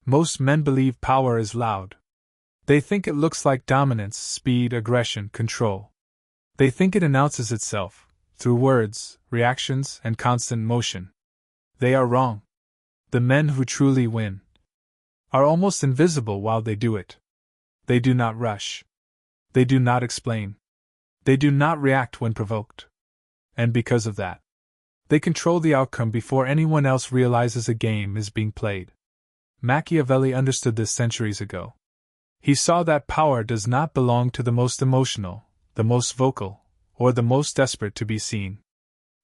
Most men believe power is loud. They think it looks like dominance, speed, aggression, control. They think it announces itself, through words, reactions, and constant motion. They are wrong. The men who truly win are almost invisible while they do it. They do not rush. They do not explain. They do not react when provoked. And because of that, they control the outcome before anyone else realizes a game is being played. Machiavelli understood this centuries ago. He saw that power does not belong to the most emotional, the most vocal, or the most desperate to be seen.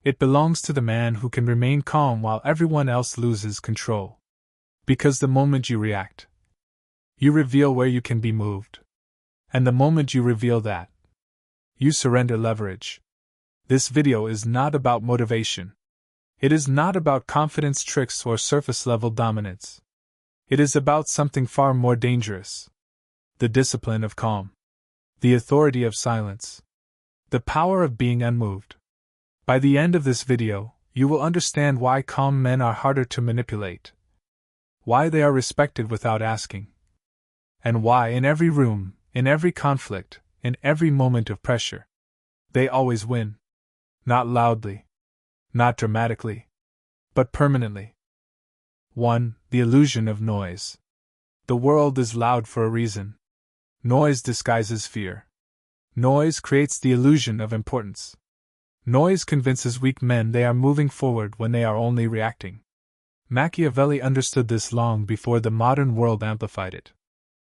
It belongs to the man who can remain calm while everyone else loses control. Because the moment you react, you reveal where you can be moved. And the moment you reveal that, you surrender leverage. This video is not about motivation. It is not about confidence tricks or surface-level dominance. It is about something far more dangerous. The discipline of calm. The authority of silence. The power of being unmoved. By the end of this video, you will understand why calm men are harder to manipulate. Why they are respected without asking. And why in every room, in every conflict, in every moment of pressure, they always win. Not loudly. Not dramatically. But permanently. 1. The illusion of noise. The world is loud for a reason. Noise disguises fear. Noise creates the illusion of importance. Noise convinces weak men they are moving forward when they are only reacting. Machiavelli understood this long before the modern world amplified it.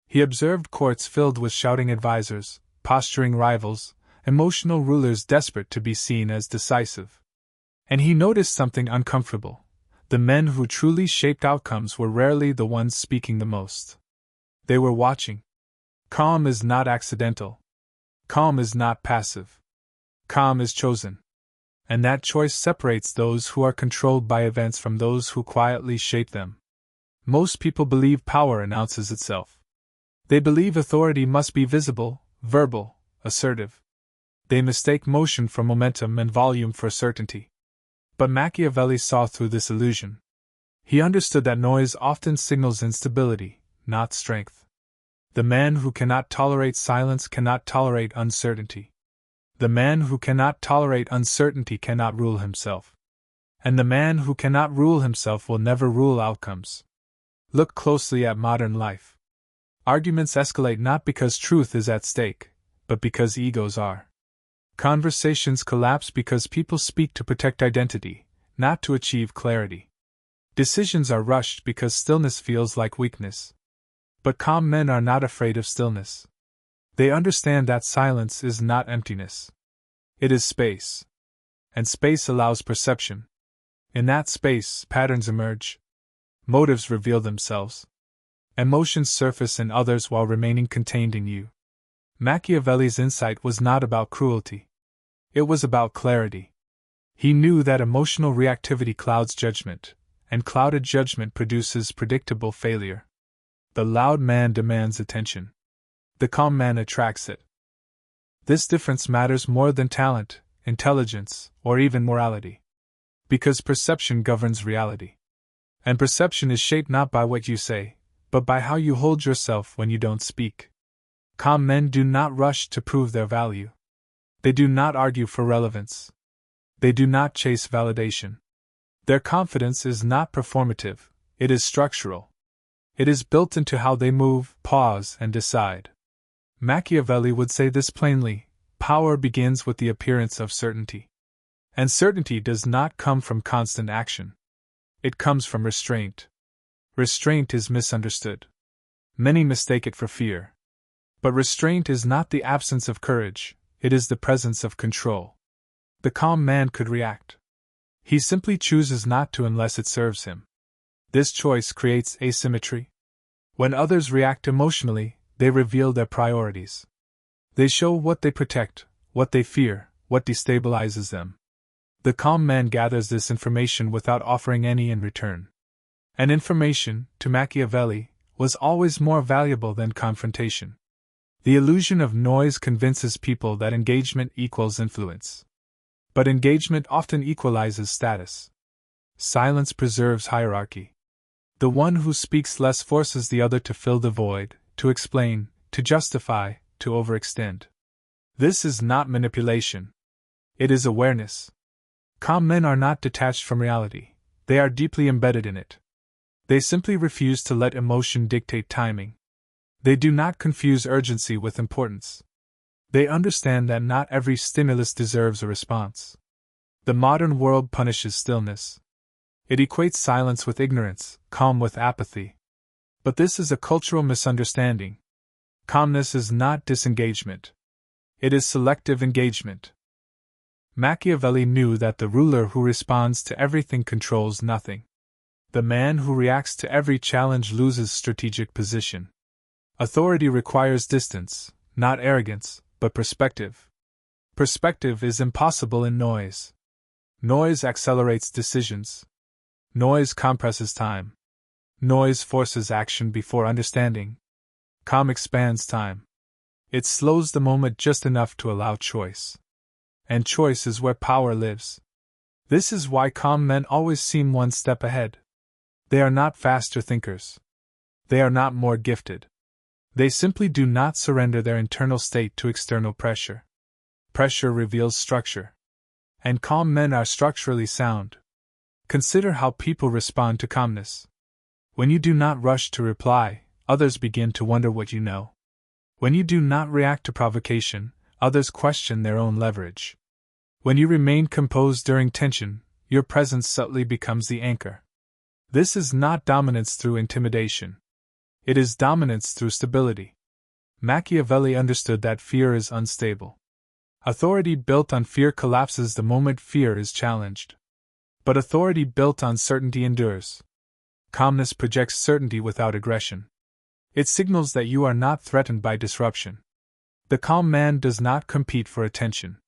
He observed courts filled with shouting advisors, posturing rivals, emotional rulers desperate to be seen as decisive. And he noticed something uncomfortable. The men who truly shaped outcomes were rarely the ones speaking the most. They were watching. Calm is not accidental. Calm is not passive. Calm is chosen. And that choice separates those who are controlled by events from those who quietly shape them. Most people believe power announces itself. They believe authority must be visible, verbal, assertive. They mistake motion for momentum and volume for certainty. But Machiavelli saw through this illusion. He understood that noise often signals instability, not strength. The man who cannot tolerate silence cannot tolerate uncertainty. The man who cannot tolerate uncertainty cannot rule himself. And the man who cannot rule himself will never rule outcomes. Look closely at modern life. Arguments escalate not because truth is at stake, but because egos are. Conversations collapse because people speak to protect identity, not to achieve clarity. Decisions are rushed because stillness feels like weakness. But calm men are not afraid of stillness. They understand that silence is not emptiness. It is space. And space allows perception. In that space, patterns emerge. Motives reveal themselves. Emotions surface in others while remaining contained in you. Machiavelli's insight was not about cruelty. It was about clarity. He knew that emotional reactivity clouds judgment, and clouded judgment produces predictable failure. The loud man demands attention. The calm man attracts it. This difference matters more than talent, intelligence, or even morality. Because perception governs reality. And perception is shaped not by what you say, but by how you hold yourself when you don't speak. Calm men do not rush to prove their value. They do not argue for relevance. They do not chase validation. Their confidence is not performative, it is structural. It is built into how they move, pause, and decide. Machiavelli would say this plainly: power begins with the appearance of certainty. And certainty does not come from constant action. It comes from restraint. Restraint is misunderstood. Many mistake it for fear. But restraint is not the absence of courage, it is the presence of control. The calm man could react. He simply chooses not to unless it serves him. This choice creates asymmetry. When others react emotionally, they reveal their priorities. They show what they protect, what they fear, what destabilizes them. The calm man gathers this information without offering any in return. And information, to Machiavelli, was always more valuable than confrontation. The illusion of noise convinces people that engagement equals influence. But engagement often equalizes status. Silence preserves hierarchy. The one who speaks less forces the other to fill the void, to explain, to justify, to overextend. This is not manipulation. It is awareness. Calm men are not detached from reality, they are deeply embedded in it. They simply refuse to let emotion dictate timing. They do not confuse urgency with importance. They understand that not every stimulus deserves a response. The modern world punishes stillness. It equates silence with ignorance, calm with apathy. But this is a cultural misunderstanding. Calmness is not disengagement. It is selective engagement. Machiavelli knew that the ruler who responds to everything controls nothing. The man who reacts to every challenge loses strategic position. Authority requires distance, not arrogance, but perspective. Perspective is impossible in noise. Noise accelerates decisions. Noise compresses time. Noise forces action before understanding. Calm expands time. It slows the moment just enough to allow choice. And choice is where power lives. This is why calm men always seem one step ahead. They are not faster thinkers. They are not more gifted. They simply do not surrender their internal state to external pressure. Pressure reveals structure. And calm men are structurally sound. Consider how people respond to calmness. When you do not rush to reply, others begin to wonder what you know. When you do not react to provocation, others question their own leverage. When you remain composed during tension, your presence subtly becomes the anchor. This is not dominance through intimidation. It is dominance through stability. Machiavelli understood that fear is unstable. Authority built on fear collapses the moment fear is challenged. But authority built on certainty endures. Calmness projects certainty without aggression. It signals that you are not threatened by disruption. The calm man does not compete for attention.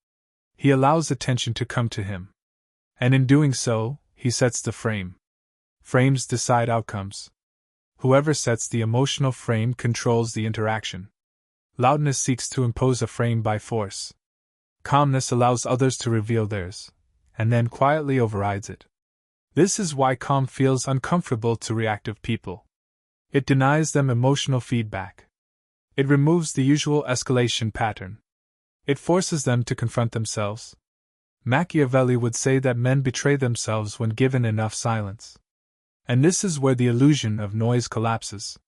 He allows attention to come to him. And in doing so, he sets the frame. Frames decide outcomes. Whoever sets the emotional frame controls the interaction. Loudness seeks to impose a frame by force. Calmness allows others to reveal theirs, and then quietly overrides it. This is why calm feels uncomfortable to reactive people. It denies them emotional feedback. It removes the usual escalation pattern. It forces them to confront themselves. Machiavelli would say that men betray themselves when given enough silence. And this is where the illusion of noise collapses.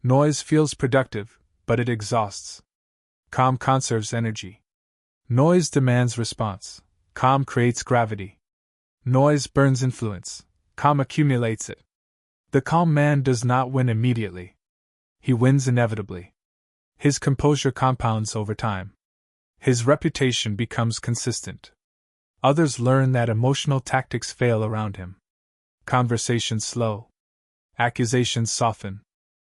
Noise feels productive, but it exhausts. Calm conserves energy. Noise demands response. Calm creates gravity. Noise burns influence. Calm accumulates it. The calm man does not win immediately. He wins inevitably. His composure compounds over time. His reputation becomes consistent. Others learn that emotional tactics fail around him. Conversations slow. Accusations soften.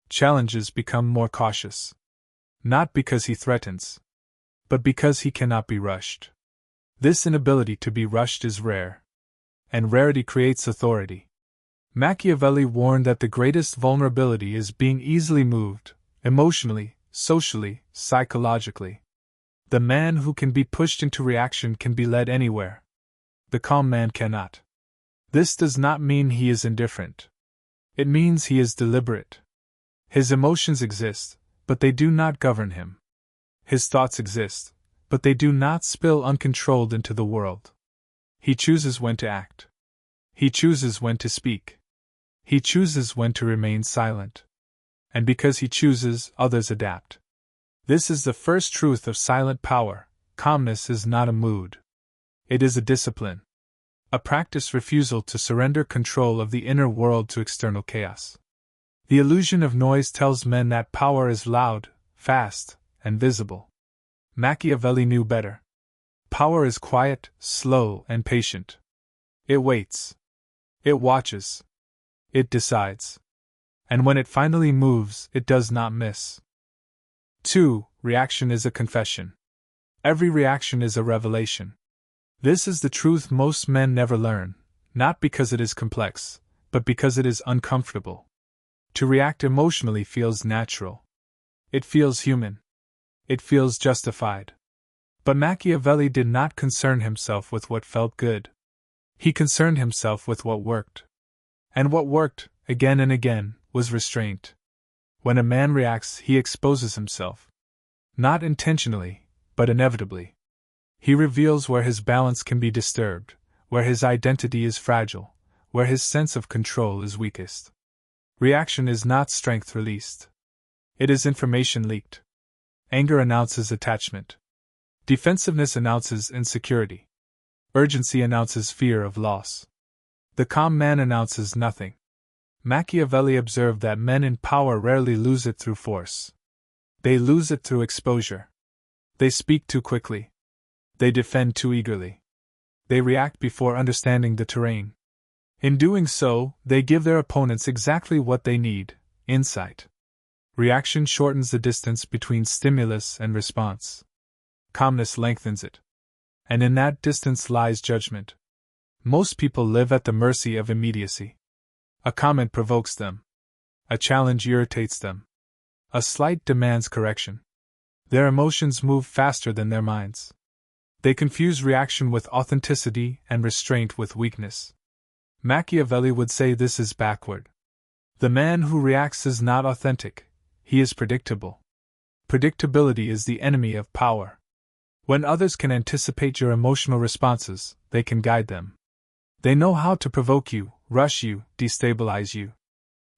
Challenges become more cautious. Not because he threatens, but because he cannot be rushed. This inability to be rushed is rare. And rarity creates authority. Machiavelli warned that the greatest vulnerability is being easily moved, emotionally, socially, psychologically. The man who can be pushed into reaction can be led anywhere. The calm man cannot. This does not mean he is indifferent. It means he is deliberate. His emotions exist, but they do not govern him. His thoughts exist, but they do not spill uncontrolled into the world. He chooses when to act. He chooses when to speak. He chooses when to remain silent. And because he chooses, others adapt. This is the first truth of silent power. Calmness is not a mood. It is a discipline. A practiced refusal to surrender control of the inner world to external chaos. The illusion of noise tells men that power is loud, fast, and visible. Machiavelli knew better. Power is quiet, slow, and patient. It waits. It watches. It decides. And when it finally moves, it does not miss. 2. Reaction is a confession. Every reaction is a revelation. This is the truth most men never learn, not because it is complex, but because it is uncomfortable. To react emotionally feels natural. It feels human. It feels justified. But Machiavelli did not concern himself with what felt good. He concerned himself with what worked. And what worked, again and again, was restraint. When a man reacts, he exposes himself. Not intentionally, but inevitably. He reveals where his balance can be disturbed, where his identity is fragile, where his sense of control is weakest. Reaction is not strength released. It is information leaked. Anger announces attachment. Defensiveness announces insecurity. Urgency announces fear of loss. The calm man announces nothing. Machiavelli observed that men in power rarely lose it through force. They lose it through exposure. They speak too quickly. They defend too eagerly. They react before understanding the terrain. In doing so, they give their opponents exactly what they need: insight. Reaction shortens the distance between stimulus and response. Calmness lengthens it. And in that distance lies judgment. Most people live at the mercy of immediacy. A comment provokes them. A challenge irritates them. A slight demands correction. Their emotions move faster than their minds. They confuse reaction with authenticity and restraint with weakness. Machiavelli would say this is backward. The man who reacts is not authentic, he is predictable. Predictability is the enemy of power. When others can anticipate your emotional responses, they can guide them. They know how to provoke you, rush you, destabilize you.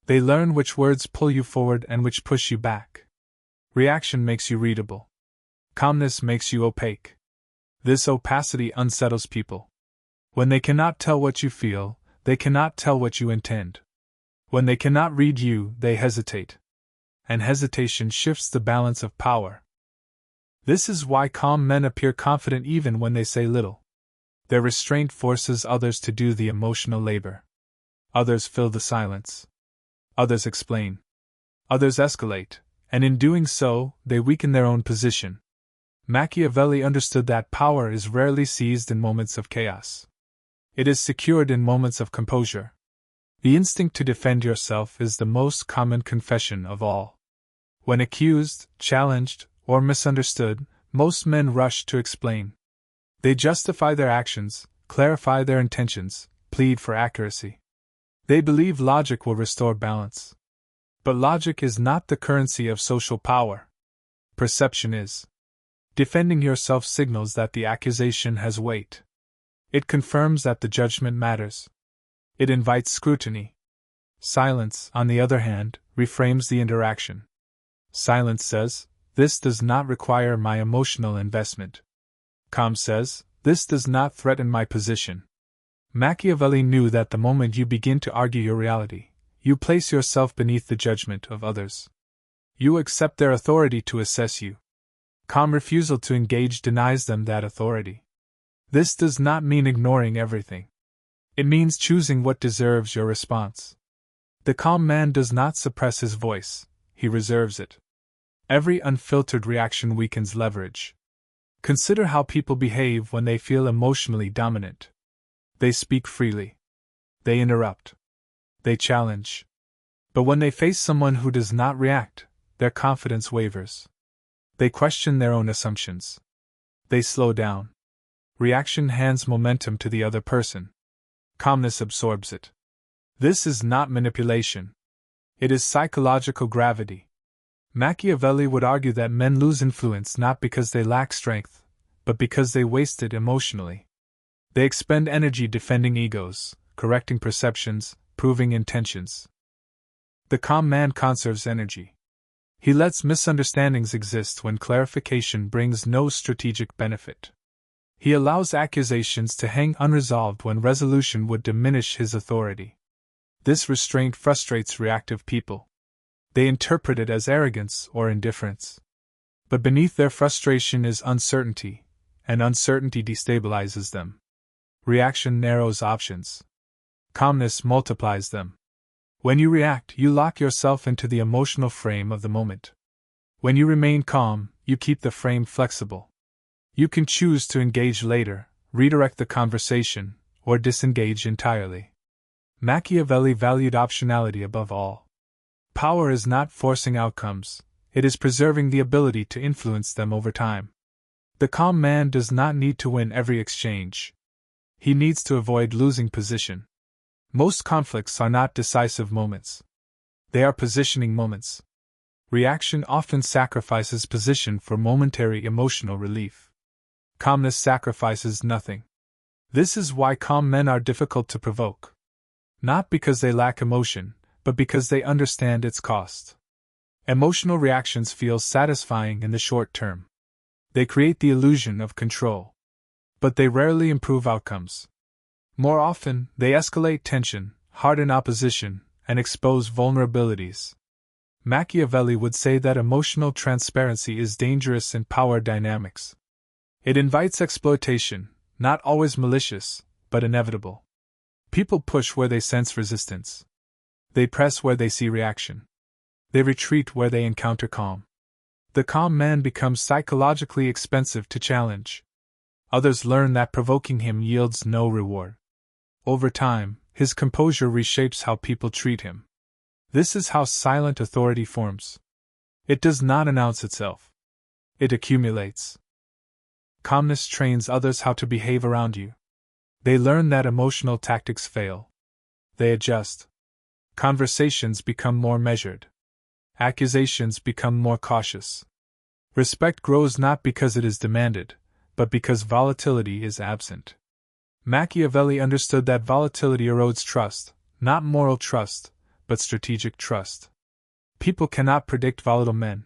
They learn which words pull you forward and which push you back. Reaction makes you readable. Calmness makes you opaque. This opacity unsettles people. When they cannot tell what you feel, they cannot tell what you intend. When they cannot read you, they hesitate. And hesitation shifts the balance of power. This is why calm men appear confident even when they say little. Their restraint forces others to do the emotional labor. Others fill the silence. Others explain. Others escalate, and in doing so, they weaken their own position. Machiavelli understood that power is rarely seized in moments of chaos. It is secured in moments of composure. The instinct to defend yourself is the most common confession of all. When accused, challenged, or misunderstood, most men rush to explain. They justify their actions, clarify their intentions, plead for accuracy. They believe logic will restore balance. But logic is not the currency of social power. Perception is. Defending yourself signals that the accusation has weight. It confirms that the judgment matters. It invites scrutiny. Silence, on the other hand, reframes the interaction. Silence says, "This does not require my emotional investment." Calm says, "This does not threaten my position." Machiavelli knew that the moment you begin to argue your reality, you place yourself beneath the judgment of others. You accept their authority to assess you. Calm refusal to engage denies them that authority. This does not mean ignoring everything. It means choosing what deserves your response. The calm man does not suppress his voice, he reserves it. Every unfiltered reaction weakens leverage. Consider how people behave when they feel emotionally dominant. They speak freely. They interrupt. They challenge. But when they face someone who does not react, their confidence wavers. They question their own assumptions. They slow down. Reaction hands momentum to the other person. Calmness absorbs it. This is not manipulation. It is psychological gravity. Machiavelli would argue that men lose influence not because they lack strength, but because they waste it emotionally. They expend energy defending egos, correcting perceptions, proving intentions. The calm man conserves energy. He lets misunderstandings exist when clarification brings no strategic benefit. He allows accusations to hang unresolved when resolution would diminish his authority. This restraint frustrates reactive people. They interpret it as arrogance or indifference. But beneath their frustration is uncertainty, and uncertainty destabilizes them. Reaction narrows options. Calmness multiplies them. When you react, you lock yourself into the emotional frame of the moment. When you remain calm, you keep the frame flexible. You can choose to engage later, redirect the conversation, or disengage entirely. Machiavelli valued optionality above all. Power is not forcing outcomes, it is preserving the ability to influence them over time. The calm man does not need to win every exchange. He needs to avoid losing position. Most conflicts are not decisive moments. They are positioning moments. Reaction often sacrifices position for momentary emotional relief. Calmness sacrifices nothing. This is why calm men are difficult to provoke. Not because they lack emotion, but because they understand its cost. Emotional reactions feel satisfying in the short term. They create the illusion of control. But they rarely improve outcomes. More often, they escalate tension, harden opposition, and expose vulnerabilities. Machiavelli would say that emotional transparency is dangerous in power dynamics. It invites exploitation, not always malicious, but inevitable. People push where they sense resistance. They press where they see reaction. They retreat where they encounter calm. The calm man becomes psychologically expensive to challenge. Others learn that provoking him yields no reward. Over time, his composure reshapes how people treat him. This is how silent authority forms. It does not announce itself. It accumulates. Calmness trains others how to behave around you. They learn that emotional tactics fail. They adjust. Conversations become more measured. Accusations become more cautious. Respect grows not because it is demanded, but because volatility is absent. Machiavelli understood that volatility erodes trust, not moral trust, but strategic trust. People cannot predict volatile men.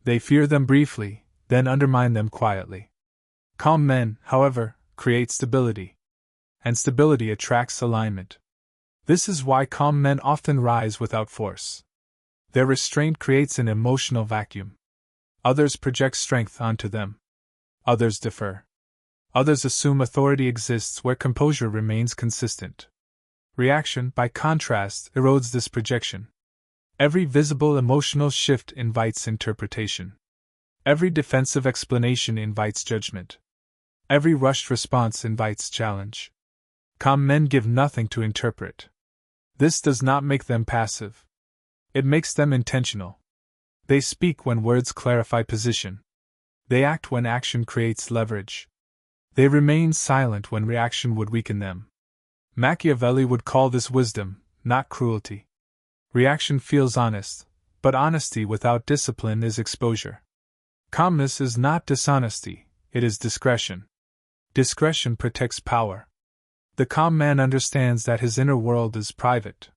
They fear them briefly, then undermine them quietly. Calm men, however, create stability. And stability attracts alignment. This is why calm men often rise without force. Their restraint creates an emotional vacuum. Others project strength onto them. Others defer. Others assume authority exists where composure remains consistent. Reaction, by contrast, erodes this projection. Every visible emotional shift invites interpretation. Every defensive explanation invites judgment. Every rushed response invites challenge. Calm men give nothing to interpret. This does not make them passive. It makes them intentional. They speak when words clarify position. They act when action creates leverage. They remain silent when reaction would weaken them. Machiavelli would call this wisdom, not cruelty. Reaction feels honest, but honesty without discipline is exposure. Calmness is not dishonesty, it is discretion. Discretion protects power. The calm man understands that his inner world is private.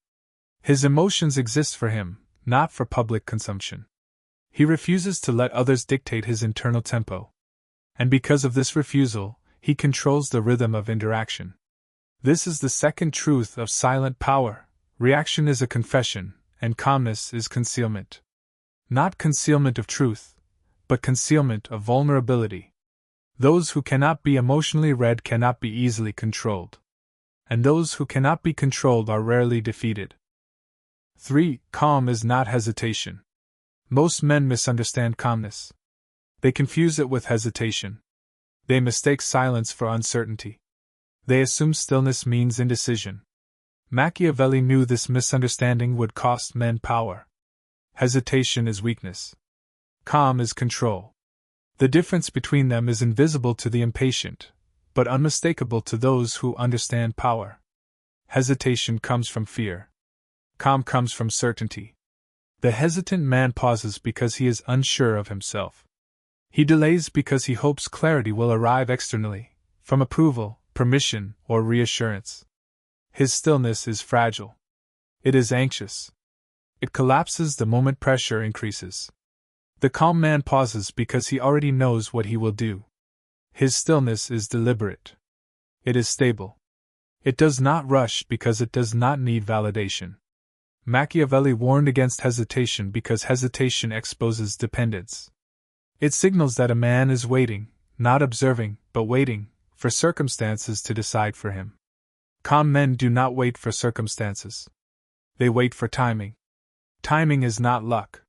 His emotions exist for him, not for public consumption. He refuses to let others dictate his internal tempo. And because of this refusal, he controls the rhythm of interaction. This is the second truth of silent power. Reaction is a confession, and calmness is concealment. Not concealment of truth, but concealment of vulnerability. Those who cannot be emotionally read cannot be easily controlled. And those who cannot be controlled are rarely defeated. 3. Calm is not hesitation. Most men misunderstand calmness. They confuse it with hesitation. They mistake silence for uncertainty. They assume stillness means indecision. Machiavelli knew this misunderstanding would cost men power. Hesitation is weakness. Calm is control. The difference between them is invisible to the impatient, but unmistakable to those who understand power. Hesitation comes from fear. Calm comes from certainty. The hesitant man pauses because he is unsure of himself. He delays because he hopes clarity will arrive externally, from approval, permission, or reassurance. His stillness is fragile. It is anxious. It collapses the moment pressure increases. The calm man pauses because he already knows what he will do. His stillness is deliberate. It is stable. It does not rush because it does not need validation. Machiavelli warned against hesitation because hesitation exposes dependence. It signals that a man is waiting, not observing, but waiting, for circumstances to decide for him. Calm men do not wait for circumstances. They wait for timing. Timing is not luck.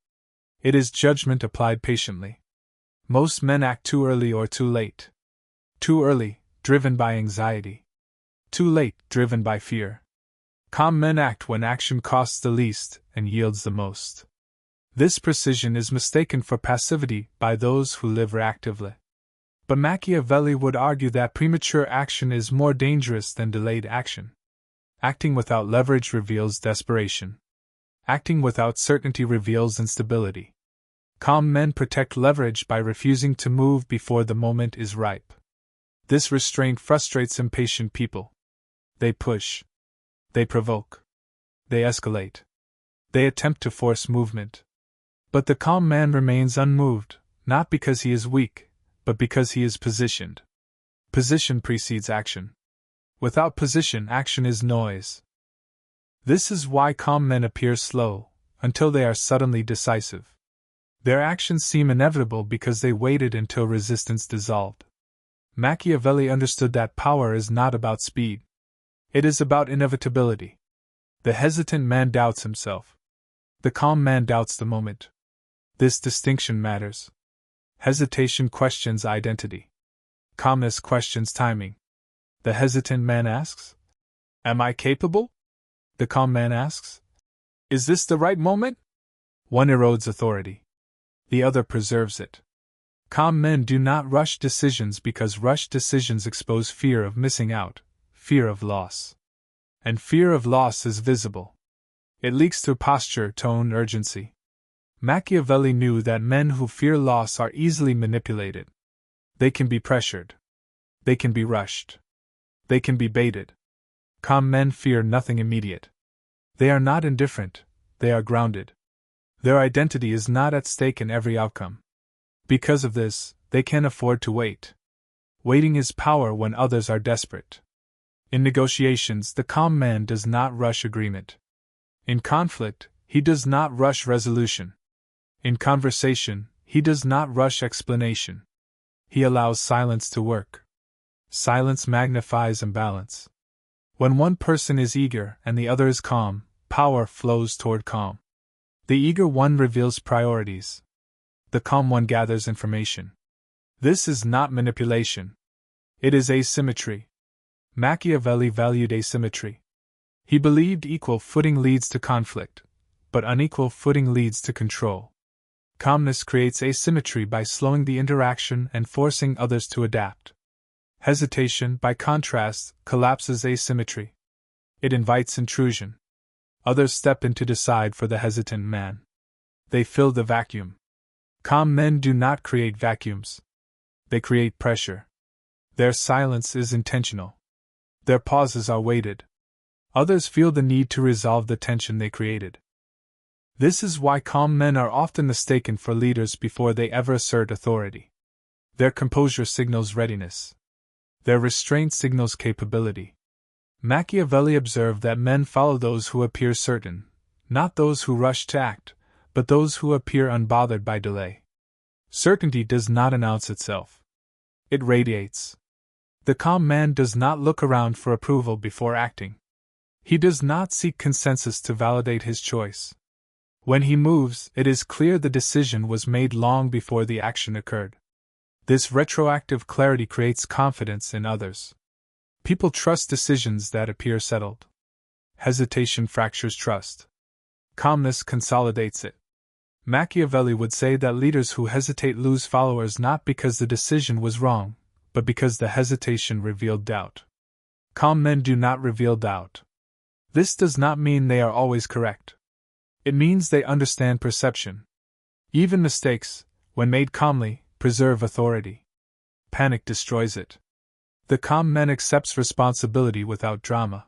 It is judgment applied patiently. Most men act too early or too late. Too early, driven by anxiety. Too late, driven by fear. Calm men act when action costs the least and yields the most. This precision is mistaken for passivity by those who live reactively. But Machiavelli would argue that premature action is more dangerous than delayed action. Acting without leverage reveals desperation. Acting without certainty reveals instability. Calm men protect leverage by refusing to move before the moment is ripe. This restraint frustrates impatient people. They push. They provoke. They escalate. They attempt to force movement. But the calm man remains unmoved, not because he is weak, but because he is positioned. Position precedes action. Without position, action is noise. This is why calm men appear slow, until they are suddenly decisive. Their actions seem inevitable because they waited until resistance dissolved. Machiavelli understood that power is not about speed. It is about inevitability. The hesitant man doubts himself. The calm man doubts the moment. This distinction matters. Hesitation questions identity. Calmness questions timing. The hesitant man asks, "Am I capable?" The calm man asks, "Is this the right moment?" One erodes authority. The other preserves it. Calm men do not rush decisions because rushed decisions expose fear of missing out, fear of loss. And fear of loss is visible. It leaks through posture, tone, urgency. Machiavelli knew that men who fear loss are easily manipulated. They can be pressured. They can be rushed. They can be baited. Calm men fear nothing immediate. They are not indifferent, they are grounded. Their identity is not at stake in every outcome. Because of this, they can afford to wait. Waiting is power when others are desperate. In negotiations, the calm man does not rush agreement. In conflict, he does not rush resolution. In conversation, he does not rush explanation. He allows silence to work. Silence magnifies imbalance. When one person is eager and the other is calm, power flows toward calm. The eager one reveals priorities. The calm one gathers information. This is not manipulation. It is asymmetry. Machiavelli valued asymmetry. He believed equal footing leads to conflict, but unequal footing leads to control. Calmness creates asymmetry by slowing the interaction and forcing others to adapt. Hesitation, by contrast, collapses asymmetry. It invites intrusion. Others step in to decide for the hesitant man. They fill the vacuum. Calm men do not create vacuums. They create pressure. Their silence is intentional. Their pauses are weighted. Others feel the need to resolve the tension they created. This is why calm men are often mistaken for leaders before they ever assert authority. Their composure signals readiness. Their restraint signals capability. Machiavelli observed that men follow those who appear certain, not those who rush to act, but those who appear unbothered by delay. Certainty does not announce itself. It radiates. The calm man does not look around for approval before acting. He does not seek consensus to validate his choice. When he moves, it is clear the decision was made long before the action occurred. This retroactive clarity creates confidence in others. People trust decisions that appear settled. Hesitation fractures trust. Calmness consolidates it. Machiavelli would say that leaders who hesitate lose followers not because the decision was wrong, but because the hesitation revealed doubt. Calm men do not reveal doubt. This does not mean they are always correct. It means they understand perception. Even mistakes, when made calmly, preserve authority. Panic destroys it. The calm man accepts responsibility without drama.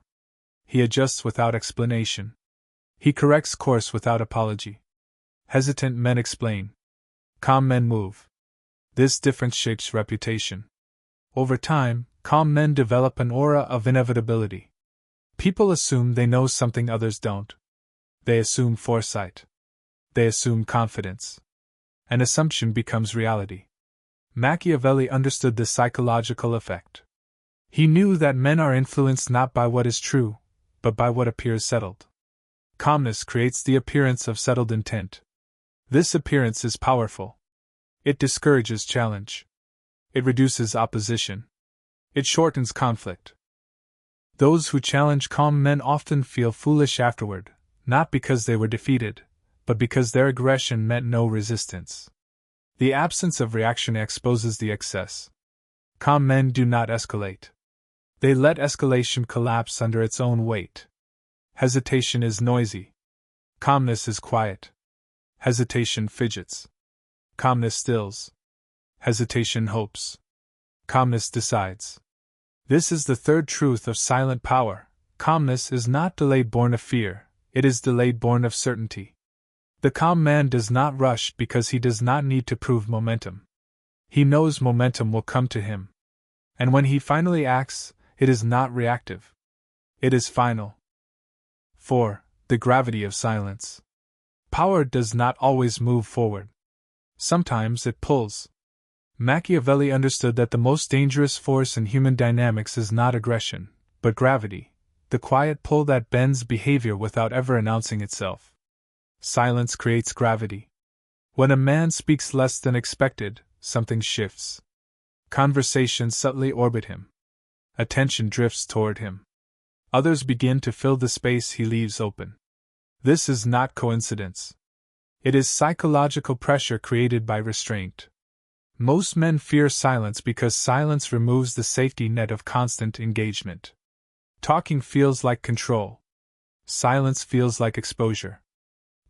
He adjusts without explanation. He corrects course without apology. Hesitant men explain. Calm men move. This difference shapes reputation. Over time, calm men develop an aura of inevitability. People assume they know something others don't. They assume foresight. They assume confidence. An assumption becomes reality. Machiavelli understood the psychological effect. He knew that men are influenced not by what is true, but by what appears settled. Calmness creates the appearance of settled intent. This appearance is powerful. It discourages challenge. It reduces opposition. It shortens conflict. Those who challenge calm men often feel foolish afterward, not because they were defeated, but because their aggression met no resistance. The absence of reaction exposes the excess. Calm men do not escalate. They let escalation collapse under its own weight. Hesitation is noisy. Calmness is quiet. Hesitation fidgets. Calmness stills. Hesitation hopes. Calmness decides. This is the third truth of silent power. Calmness is not delay born of fear, it is delay born of certainty. The calm man does not rush because he does not need to prove momentum. He knows momentum will come to him. And when he finally acts, it is not reactive. It is final. 4. The gravity of silence. Power does not always move forward. Sometimes it pulls. Machiavelli understood that the most dangerous force in human dynamics is not aggression, but gravity, the quiet pull that bends behavior without ever announcing itself. Silence creates gravity. When a man speaks less than expected, something shifts. Conversations subtly orbit him. Attention drifts toward him. Others begin to fill the space he leaves open. This is not coincidence. It is psychological pressure created by restraint. Most men fear silence because silence removes the safety net of constant engagement. Talking feels like control. Silence feels like exposure.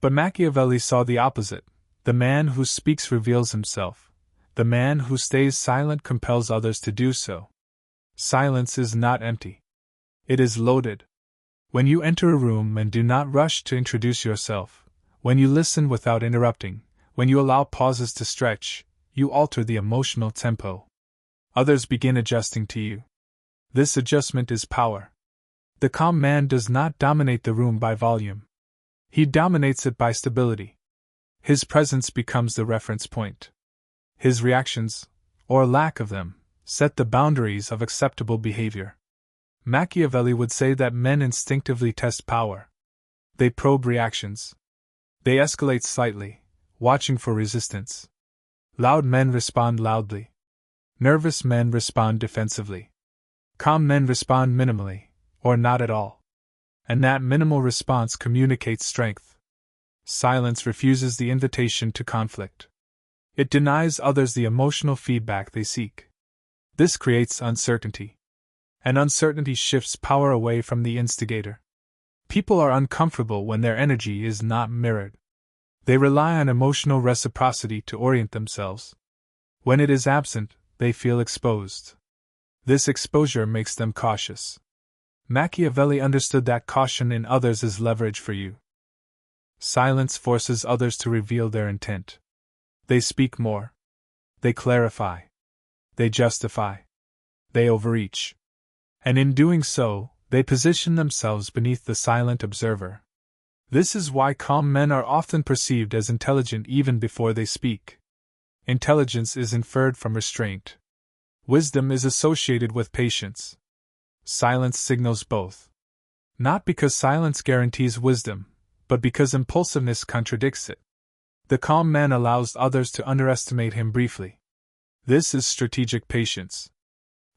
But Machiavelli saw the opposite. The man who speaks reveals himself. The man who stays silent compels others to do so. Silence is not empty. It is loaded. When you enter a room and do not rush to introduce yourself, when you listen without interrupting, when you allow pauses to stretch, you alter the emotional tempo. Others begin adjusting to you. This adjustment is power. The calm man does not dominate the room by volume. He dominates it by stability. His presence becomes the reference point. His reactions, or lack of them, set the boundaries of acceptable behavior. Machiavelli would say that men instinctively test power. They probe reactions. They escalate slightly, watching for resistance. Loud men respond loudly. Nervous men respond defensively. Calm men respond minimally, or not at all. And that minimal response communicates strength. Silence refuses the invitation to conflict. It denies others the emotional feedback they seek. This creates uncertainty. And uncertainty shifts power away from the instigator. People are uncomfortable when their energy is not mirrored. They rely on emotional reciprocity to orient themselves. When it is absent, they feel exposed. This exposure makes them cautious. Machiavelli understood that caution in others is leverage for you. Silence forces others to reveal their intent. They speak more. They clarify. They justify. They overreach. And in doing so, they position themselves beneath the silent observer. This is why calm men are often perceived as intelligent even before they speak. Intelligence is inferred from restraint. Wisdom is associated with patience. Silence signals both. Not because silence guarantees wisdom, but because impulsiveness contradicts it. The calm man allows others to underestimate him briefly. This is strategic patience.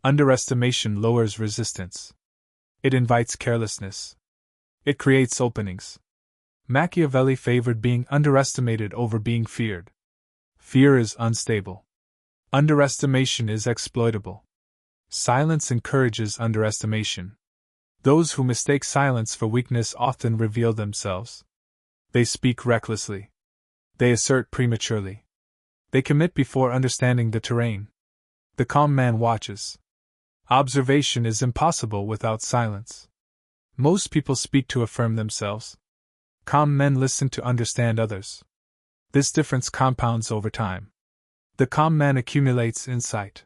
Underestimation lowers resistance. It invites carelessness. It creates openings. Machiavelli favored being underestimated over being feared. Fear is unstable. Underestimation is exploitable. Silence encourages underestimation. Those who mistake silence for weakness often reveal themselves. They speak recklessly. They assert prematurely. They commit before understanding the terrain. The calm man watches. Observation is impossible without silence. Most people speak to affirm themselves. Calm men listen to understand others. This difference compounds over time. The calm man accumulates insight.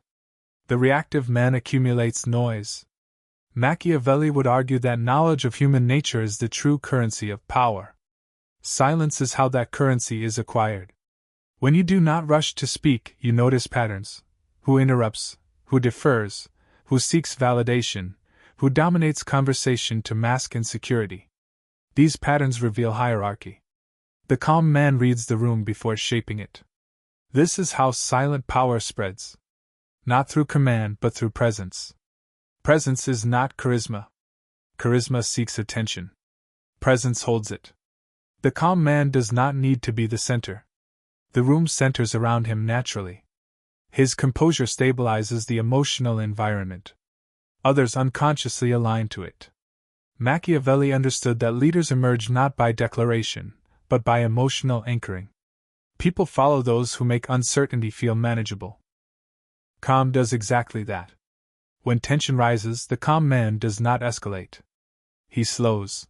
The reactive man accumulates noise. Machiavelli would argue that knowledge of human nature is the true currency of power. Silence is how that currency is acquired. When you do not rush to speak, you notice patterns. Who interrupts, who defers, who seeks validation, who dominates conversation to mask insecurity. These patterns reveal hierarchy. The calm man reads the room before shaping it. This is how silent power spreads. Not through command but through presence. Presence is not charisma. Charisma seeks attention. Presence holds it. The calm man does not need to be the center. The room centers around him naturally. His composure stabilizes the emotional environment. Others unconsciously align to it. Machiavelli understood that leaders emerge not by declaration, but by emotional anchoring. People follow those who make uncertainty feel manageable. Calm does exactly that. When tension rises, the calm man does not escalate. He slows.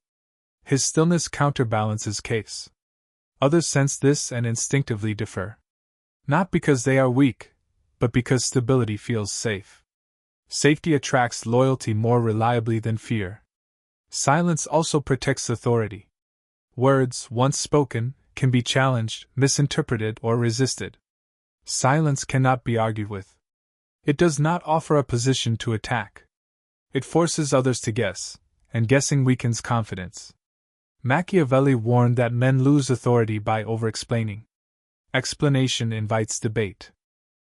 His stillness counterbalances chaos. Others sense this and instinctively defer. Not because they are weak, but because stability feels safe. Safety attracts loyalty more reliably than fear. Silence also protects authority. Words, once spoken, can be challenged, misinterpreted, or resisted. Silence cannot be argued with. It does not offer a position to attack. It forces others to guess, and guessing weakens confidence. Machiavelli warned that men lose authority by over-explaining. Explanation invites debate.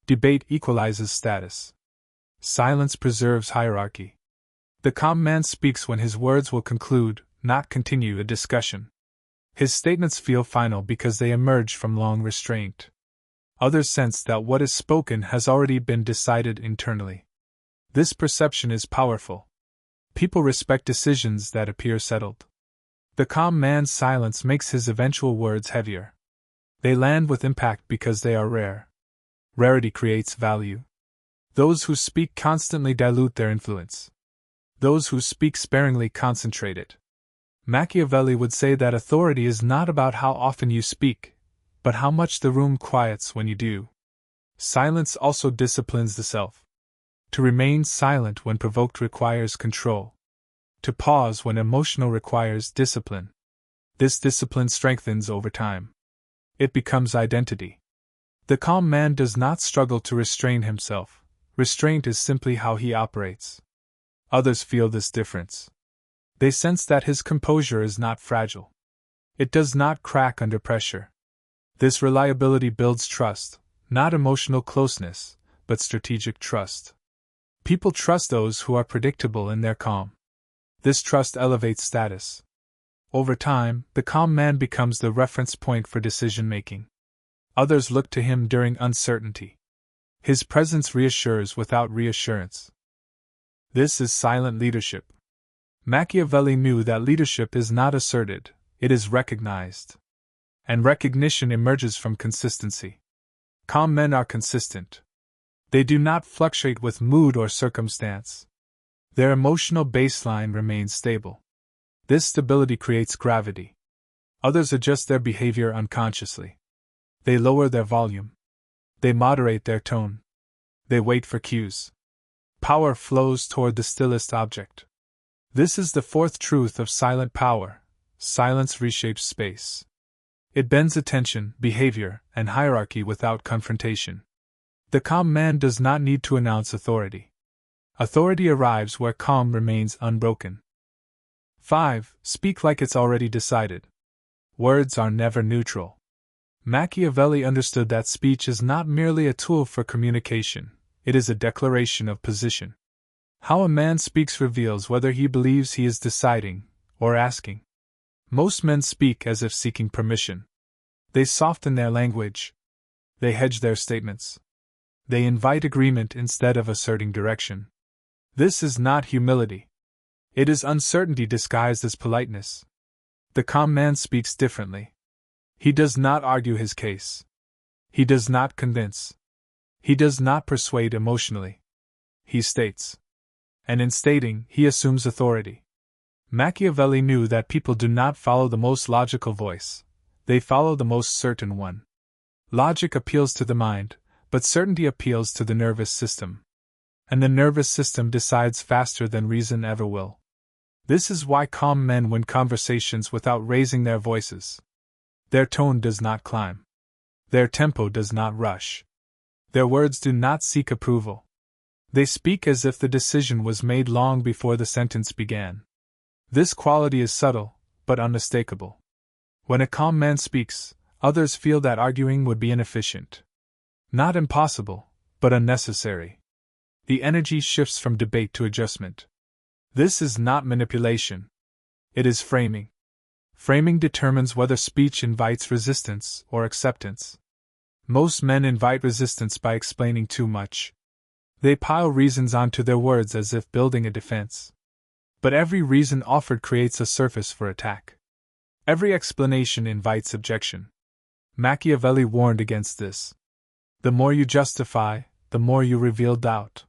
Debate equalizes status. Silence preserves hierarchy. The calm man speaks when his words will conclude, not continue, a discussion. His statements feel final because they emerge from long restraint. Others sense that what is spoken has already been decided internally. This perception is powerful. People respect decisions that appear settled. The calm man's silence makes his eventual words heavier. They land with impact because they are rare. Rarity creates value. Those who speak constantly dilute their influence. Those who speak sparingly concentrate it. Machiavelli would say that authority is not about how often you speak, but how much the room quiets when you do. Silence also disciplines the self. To remain silent when provoked requires control. To pause when emotional requires discipline. This discipline strengthens over time. It becomes identity. The calm man does not struggle to restrain himself. Restraint is simply how he operates. Others feel this difference. They sense that his composure is not fragile. It does not crack under pressure. This reliability builds trust, not emotional closeness, but strategic trust. People trust those who are predictable in their calm. This trust elevates status. Over time, the calm man becomes the reference point for decision-making. Others look to him during uncertainty. His presence reassures without reassurance. This is silent leadership. Machiavelli knew that leadership is not asserted, it is recognized. And recognition emerges from consistency. Calm men are consistent. They do not fluctuate with mood or circumstance. Their emotional baseline remains stable. This stability creates gravity. Others adjust their behavior unconsciously. They lower their volume. They moderate their tone. They wait for cues. Power flows toward the stillest object. This is the fourth truth of silent power. Silence reshapes space. It bends attention, behavior, and hierarchy without confrontation. The calm man does not need to announce authority. Authority arrives where calm remains unbroken. 5. Speak like it's already decided. Words are never neutral. Machiavelli understood that speech is not merely a tool for communication, it is a declaration of position. How a man speaks reveals whether he believes he is deciding or asking. Most men speak as if seeking permission. They soften their language. They hedge their statements. They invite agreement instead of asserting direction. This is not humility. It is uncertainty disguised as politeness. The calm man speaks differently. He does not argue his case. He does not convince. He does not persuade emotionally. He states. And in stating, he assumes authority. Machiavelli knew that people do not follow the most logical voice. They follow the most certain one. Logic appeals to the mind, but certainty appeals to the nervous system. And the nervous system decides faster than reason ever will. This is why calm men win conversations without raising their voices. Their tone does not climb. Their tempo does not rush. Their words do not seek approval. They speak as if the decision was made long before the sentence began. This quality is subtle, but unmistakable. When a calm man speaks, others feel that arguing would be inefficient. Not impossible, but unnecessary. The energy shifts from debate to adjustment. This is not manipulation. It is framing. Framing determines whether speech invites resistance or acceptance. Most men invite resistance by explaining too much. They pile reasons onto their words as if building a defense. But every reason offered creates a surface for attack. Every explanation invites objection. Machiavelli warned against this. The more you justify, the more you reveal doubt.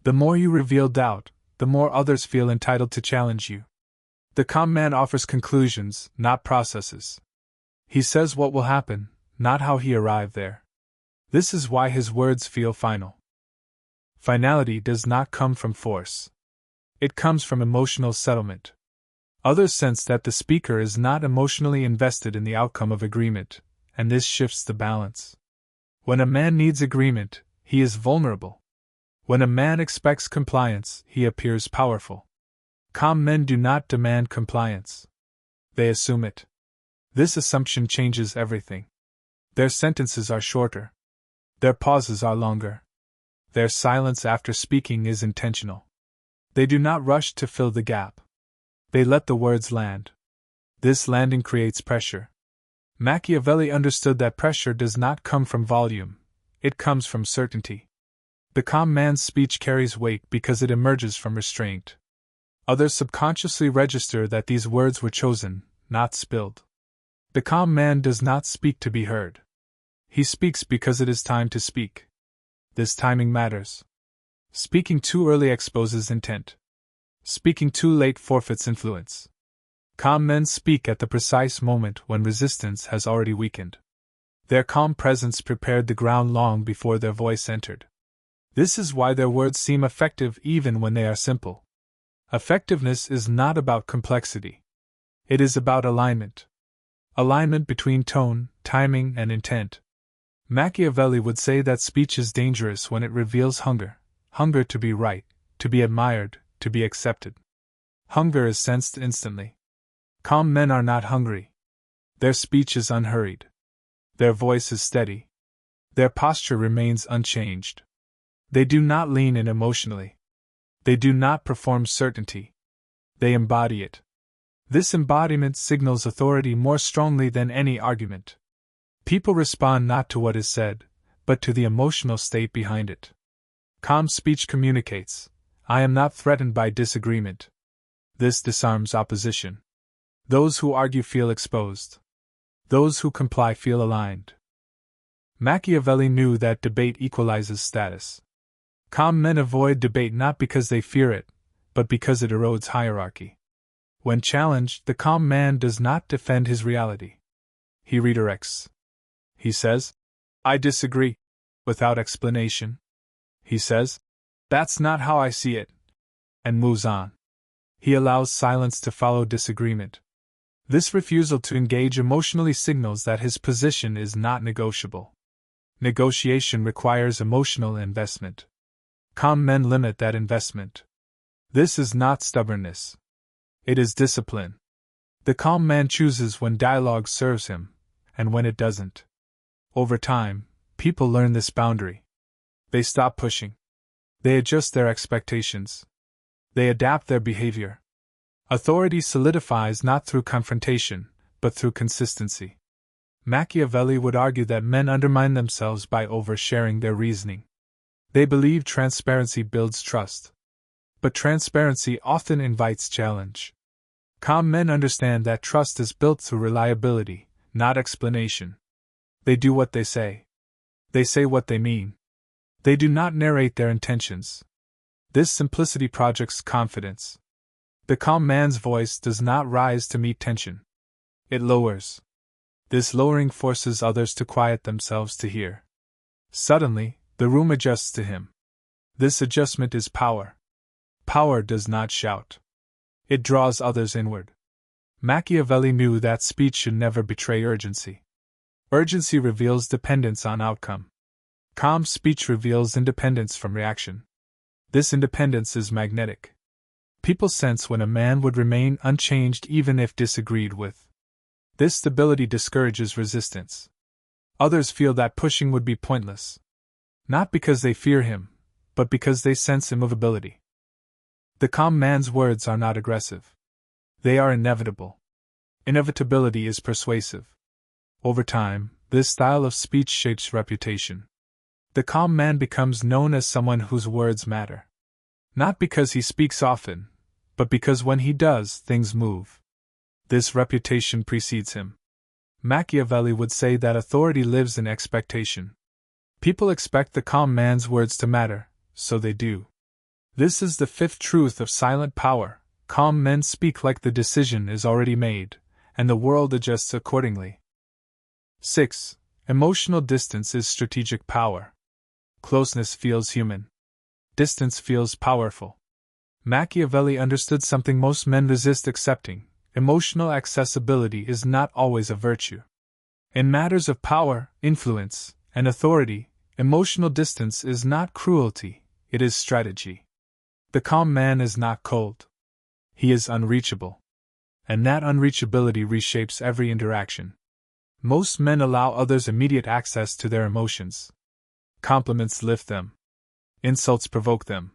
The more you reveal doubt, the more others feel entitled to challenge you. The calm man offers conclusions, not processes. He says what will happen, not how he arrived there. This is why his words feel final. Finality does not come from force. It comes from emotional settlement. Others sense that the speaker is not emotionally invested in the outcome of agreement, and this shifts the balance. When a man needs agreement, he is vulnerable. When a man expects compliance, he appears powerful. Calm men do not demand compliance. They assume it. This assumption changes everything. Their sentences are shorter. Their pauses are longer. Their silence after speaking is intentional. They do not rush to fill the gap. They let the words land. This landing creates pressure. Machiavelli understood that pressure does not come from volume, it comes from certainty. The calm man's speech carries weight because it emerges from restraint. Others subconsciously register that these words were chosen, not spilled. The calm man does not speak to be heard. He speaks because it is time to speak. This timing matters. Speaking too early exposes intent. Speaking too late forfeits influence. Calm men speak at the precise moment when resistance has already weakened. Their calm presence prepared the ground long before their voice entered. This is why their words seem effective even when they are simple. Effectiveness is not about complexity. It is about alignment. Alignment between tone, timing, and intent. Machiavelli would say that speech is dangerous when it reveals hunger. Hunger to be right, to be admired, to be accepted. Hunger is sensed instantly. Calm men are not hungry. Their speech is unhurried. Their voice is steady. Their posture remains unchanged. They do not lean in emotionally. They do not perform certainty. They embody it. This embodiment signals authority more strongly than any argument. People respond not to what is said, but to the emotional state behind it. Calm speech communicates, I am not threatened by disagreement. This disarms opposition. Those who argue feel exposed. Those who comply feel aligned. Machiavelli knew that debate equalizes status. Calm men avoid debate not because they fear it, but because it erodes hierarchy. When challenged, the calm man does not defend his reality. He redirects. He says, I disagree, without explanation. He says, that's not how I see it, and moves on. He allows silence to follow disagreement. This refusal to engage emotionally signals that his position is not negotiable. Negotiation requires emotional investment. Calm men limit that investment. This is not stubbornness. It is discipline. The calm man chooses when dialogue serves him, and when it doesn't. Over time, people learn this boundary. They stop pushing. They adjust their expectations. They adapt their behavior. Authority solidifies not through confrontation, but through consistency. Machiavelli would argue that men undermine themselves by oversharing their reasoning. They believe transparency builds trust. But transparency often invites challenge. Calm men understand that trust is built through reliability, not explanation. They do what they say. They say what they mean. They do not narrate their intentions. This simplicity projects confidence. The calm man's voice does not rise to meet tension. It lowers. This lowering forces others to quiet themselves to hear. Suddenly, the room adjusts to him. This adjustment is power. Power does not shout. It draws others inward. Machiavelli knew that speech should never betray urgency. Urgency reveals dependence on outcome. Calm speech reveals independence from reaction. This independence is magnetic. People sense when a man would remain unchanged even if disagreed with. This stability discourages resistance. Others feel that pushing would be pointless. Not because they fear him, but because they sense immovability. The calm man's words are not aggressive. They are inevitable. Inevitability is persuasive. Over time, this style of speech shapes reputation. The calm man becomes known as someone whose words matter. Not because he speaks often, but because when he does, things move. This reputation precedes him. Machiavelli would say that authority lives in expectation. People expect the calm man's words to matter, so they do. This is the fifth truth of silent power. Calm men speak like the decision is already made, and the world adjusts accordingly. 6. Emotional distance is strategic power. Closeness feels human. Distance feels powerful. Machiavelli understood something most men resist accepting: emotional accessibility is not always a virtue. In matters of power, influence, and authority, emotional distance is not cruelty, it is strategy. The calm man is not cold. He is unreachable. And that unreachability reshapes every interaction. Most men allow others immediate access to their emotions. Compliments lift them. Insults provoke them.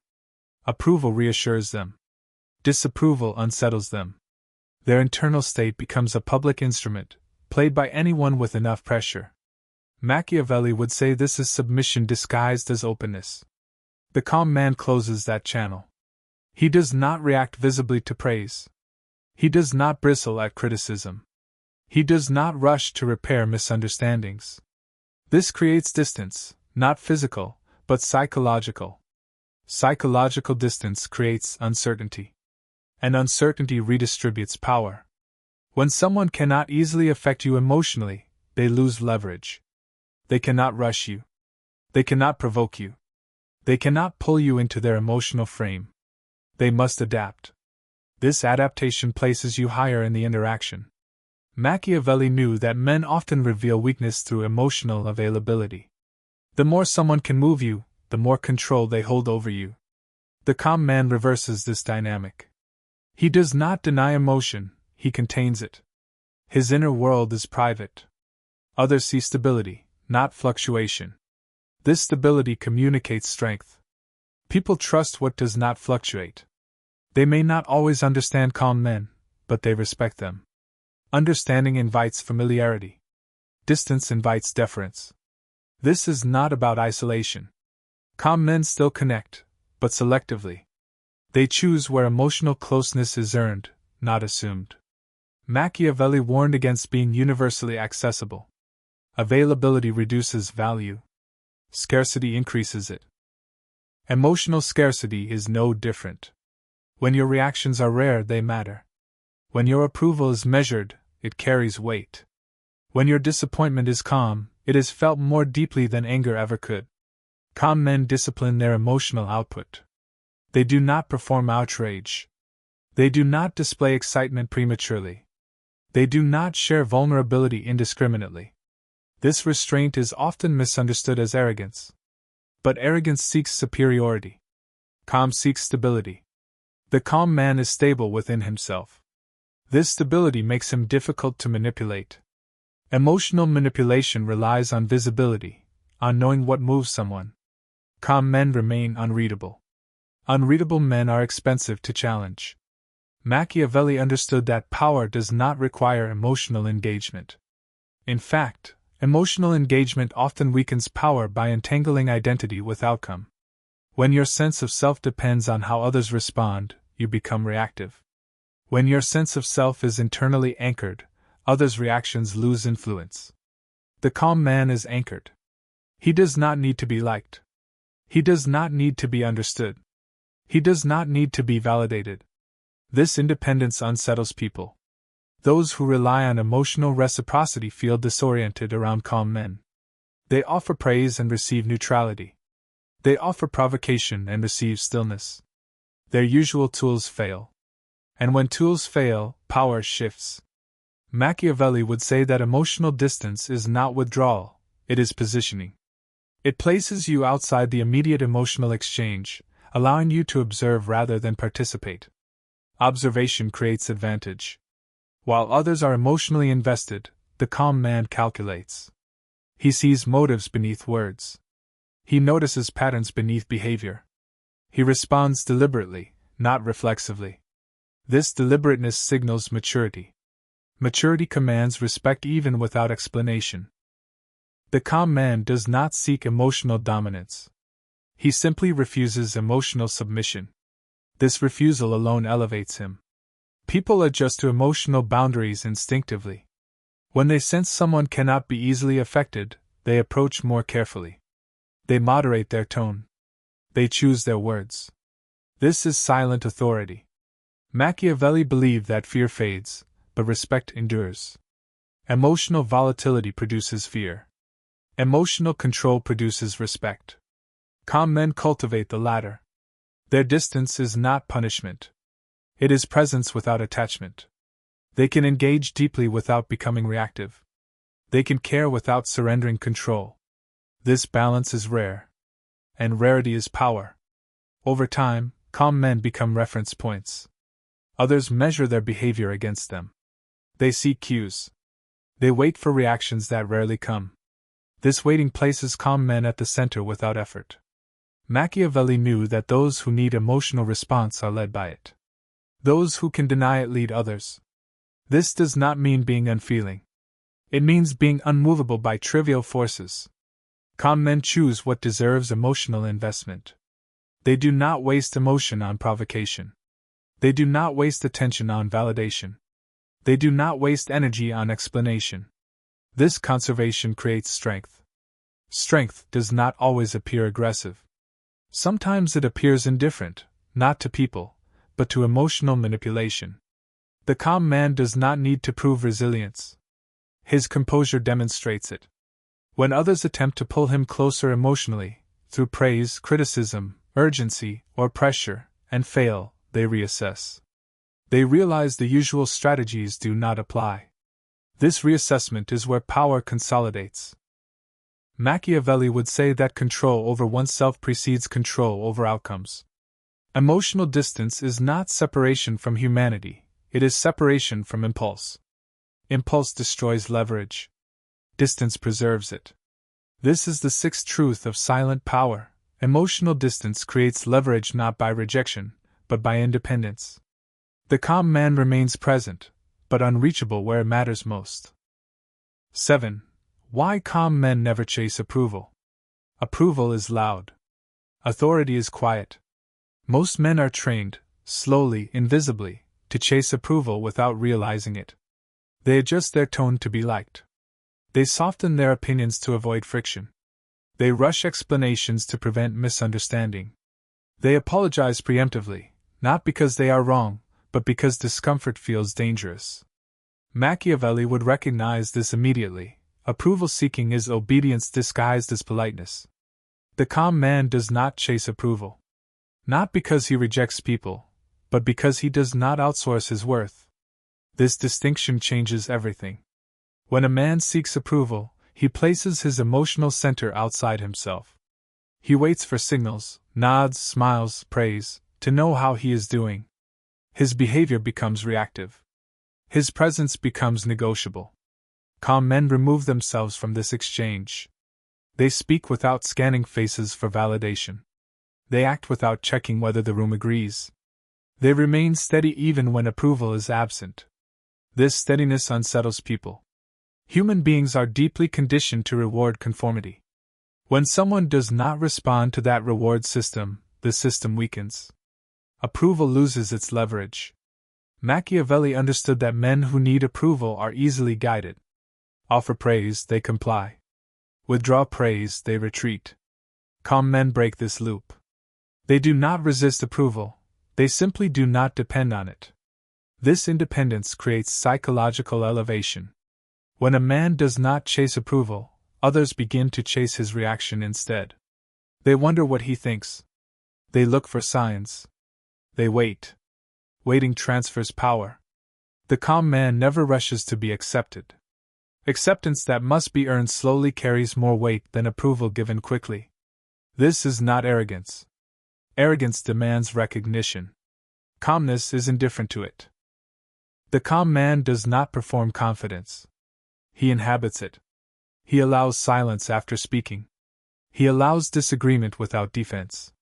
Approval reassures them. Disapproval unsettles them. Their internal state becomes a public instrument, played by anyone with enough pressure. Machiavelli would say this is submission disguised as openness. The calm man closes that channel. He does not react visibly to praise. He does not bristle at criticism. He does not rush to repair misunderstandings. This creates distance, not physical, but psychological. Psychological distance creates uncertainty. And uncertainty redistributes power. When someone cannot easily affect you emotionally, they lose leverage. They cannot rush you. They cannot provoke you. They cannot pull you into their emotional frame. They must adapt. This adaptation places you higher in the interaction. Machiavelli knew that men often reveal weakness through emotional availability. The more someone can move you, the more control they hold over you. The calm man reverses this dynamic. He does not deny emotion, he contains it. His inner world is private. Others see stability, not fluctuation. This stability communicates strength. People trust what does not fluctuate. They may not always understand calm men, but they respect them. Understanding invites familiarity. Distance invites deference. This is not about isolation. Calm men still connect, but selectively. They choose where emotional closeness is earned, not assumed. Machiavelli warned against being universally accessible. Availability reduces value. Scarcity increases it. Emotional scarcity is no different. When your reactions are rare, they matter. When your approval is measured, it carries weight. When your disappointment is calm, it is felt more deeply than anger ever could. Calm men discipline their emotional output. They do not perform outrage. They do not display excitement prematurely. They do not share vulnerability indiscriminately. This restraint is often misunderstood as arrogance. But arrogance seeks superiority. Calm seeks stability. The calm man is stable within himself. This stability makes him difficult to manipulate. Emotional manipulation relies on visibility, on knowing what moves someone. Calm men remain unreadable. Unreadable men are expensive to challenge. Machiavelli understood that power does not require emotional engagement. In fact, emotional engagement often weakens power by entangling identity with outcome. When your sense of self depends on how others respond, you become reactive. When your sense of self is internally anchored, others' reactions lose influence. The calm man is anchored. He does not need to be liked. He does not need to be understood. He does not need to be validated. This independence unsettles people. Those who rely on emotional reciprocity feel disoriented around calm men. They offer praise and receive neutrality. They offer provocation and receive stillness. Their usual tools fail. And when tools fail, power shifts. Machiavelli would say that emotional distance is not withdrawal, it is positioning. It places you outside the immediate emotional exchange, allowing you to observe rather than participate. Observation creates advantage. While others are emotionally invested, the calm man calculates. He sees motives beneath words. He notices patterns beneath behavior. He responds deliberately, not reflexively. This deliberateness signals maturity. Maturity commands respect even without explanation. The calm man does not seek emotional dominance. He simply refuses emotional submission. This refusal alone elevates him. People adjust to emotional boundaries instinctively. When they sense someone cannot be easily affected, they approach more carefully. They moderate their tone. They choose their words. This is silent authority. Machiavelli believed that fear fades, but respect endures. Emotional volatility produces fear. Emotional control produces respect. Calm men cultivate the latter. Their distance is not punishment. It is presence without attachment. They can engage deeply without becoming reactive. They can care without surrendering control. This balance is rare. And rarity is power. Over time, calm men become reference points. Others measure their behavior against them. They seek cues. They wait for reactions that rarely come. This waiting places calm men at the center without effort. Machiavelli knew that those who need emotional response are led by it. Those who can deny it lead others. This does not mean being unfeeling. It means being unmovable by trivial forces. Calm men choose what deserves emotional investment. They do not waste emotion on provocation. They do not waste attention on validation. They do not waste energy on explanation. This conservation creates strength. Strength does not always appear aggressive. Sometimes it appears indifferent, not to people, but to emotional manipulation. The calm man does not need to prove resilience. His composure demonstrates it. When others attempt to pull him closer emotionally, through praise, criticism, urgency, or pressure, and fail, they reassess. They realize the usual strategies do not apply. This reassessment is where power consolidates. Machiavelli would say that control over oneself precedes control over outcomes. Emotional distance is not separation from humanity, it is separation from impulse. Impulse destroys leverage. Distance preserves it. This is the sixth truth of silent power. Emotional distance creates leverage not by rejection, but by independence. The calm man remains present, but unreachable where it matters most. 7. Why calm men never chase approval. Approval is loud. Authority is quiet. Most men are trained, slowly, invisibly, to chase approval without realizing it. They adjust their tone to be liked. They soften their opinions to avoid friction. They rush explanations to prevent misunderstanding. They apologize preemptively, not because they are wrong, but because discomfort feels dangerous. Machiavelli would recognize this immediately. Approval seeking is obedience disguised as politeness. The calm man does not chase approval. Not because he rejects people, but because he does not outsource his worth. This distinction changes everything. When a man seeks approval, he places his emotional center outside himself. He waits for signals, nods, smiles, praise, to know how he is doing. His behavior becomes reactive. His presence becomes negotiable. Calm men remove themselves from this exchange. They speak without scanning faces for validation. They act without checking whether the room agrees. They remain steady even when approval is absent. This steadiness unsettles people. Human beings are deeply conditioned to reward conformity. When someone does not respond to that reward system, the system weakens. Approval loses its leverage. Machiavelli understood that men who need approval are easily guided. Offer praise, they comply. Withdraw praise, they retreat. Calm men break this loop. They do not resist approval, they simply do not depend on it. This independence creates psychological elevation. When a man does not chase approval, others begin to chase his reaction instead. They wonder what he thinks. They look for signs. They wait. Waiting transfers power. The calm man never rushes to be accepted. Acceptance that must be earned slowly carries more weight than approval given quickly. This is not arrogance. Arrogance demands recognition. Calmness is indifferent to it. The calm man does not perform confidence. He inhabits it. He allows silence after speaking. He allows disagreement without defense.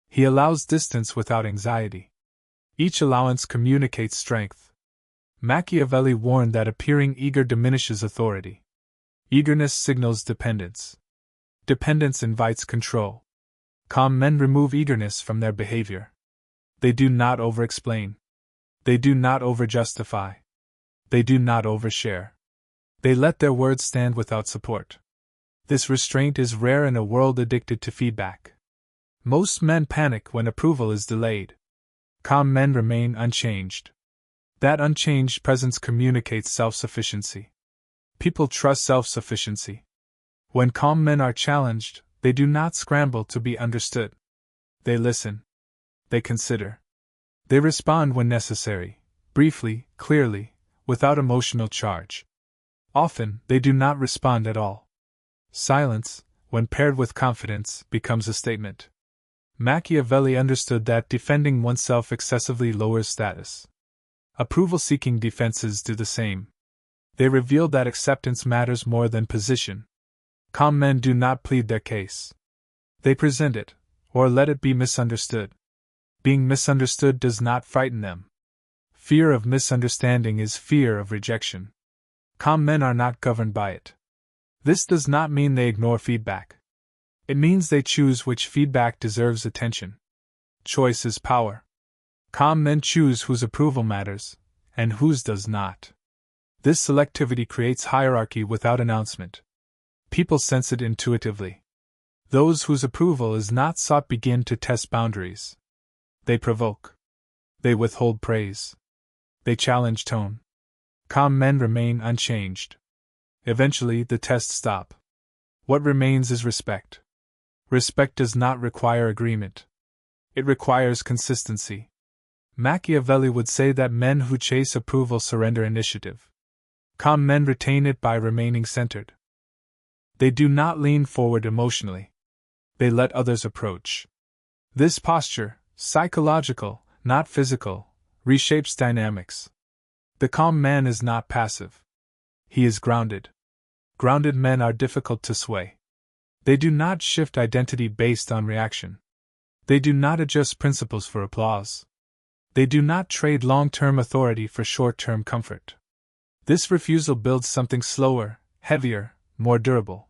He allows distance without anxiety. Each allowance communicates strength. Machiavelli warned that appearing eager diminishes authority. Eagerness signals dependence. Dependence invites control. Calm men remove eagerness from their behavior. They do not over-explain. They do not over-justify. They do not overshare. They let their words stand without support. This restraint is rare in a world addicted to feedback. Most men panic when approval is delayed. Calm men remain unchanged. That unchanged presence communicates self-sufficiency. People trust self-sufficiency. When calm men are challenged, they do not scramble to be understood. They listen. They consider. They respond when necessary, briefly, clearly, without emotional charge. Often, they do not respond at all. Silence, when paired with confidence, becomes a statement. Machiavelli understood that defending oneself excessively lowers status. Approval-seeking defenses do the same. They reveal that acceptance matters more than position. Calm men do not plead their case. They present it, or let it be misunderstood. Being misunderstood does not frighten them. Fear of misunderstanding is fear of rejection. Calm men are not governed by it. This does not mean they ignore feedback. It means they choose which feedback deserves attention. Choice is power. Calm men choose whose approval matters, and whose does not. This selectivity creates hierarchy without announcement. People sense it intuitively. Those whose approval is not sought begin to test boundaries. They provoke. They withhold praise. They challenge tone. Calm men remain unchanged. Eventually, the tests stop. What remains is respect. Respect does not require agreement. It requires consistency. Machiavelli would say that men who chase approval surrender initiative. Calm men retain it by remaining centered. They do not lean forward emotionally. They let others approach. This posture, psychological, not physical, reshapes dynamics. The calm man is not passive. He is grounded. Grounded men are difficult to sway. They do not shift identity based on reaction. They do not adjust principles for applause. They do not trade long-term authority for short-term comfort. This refusal builds something slower, heavier, more durable.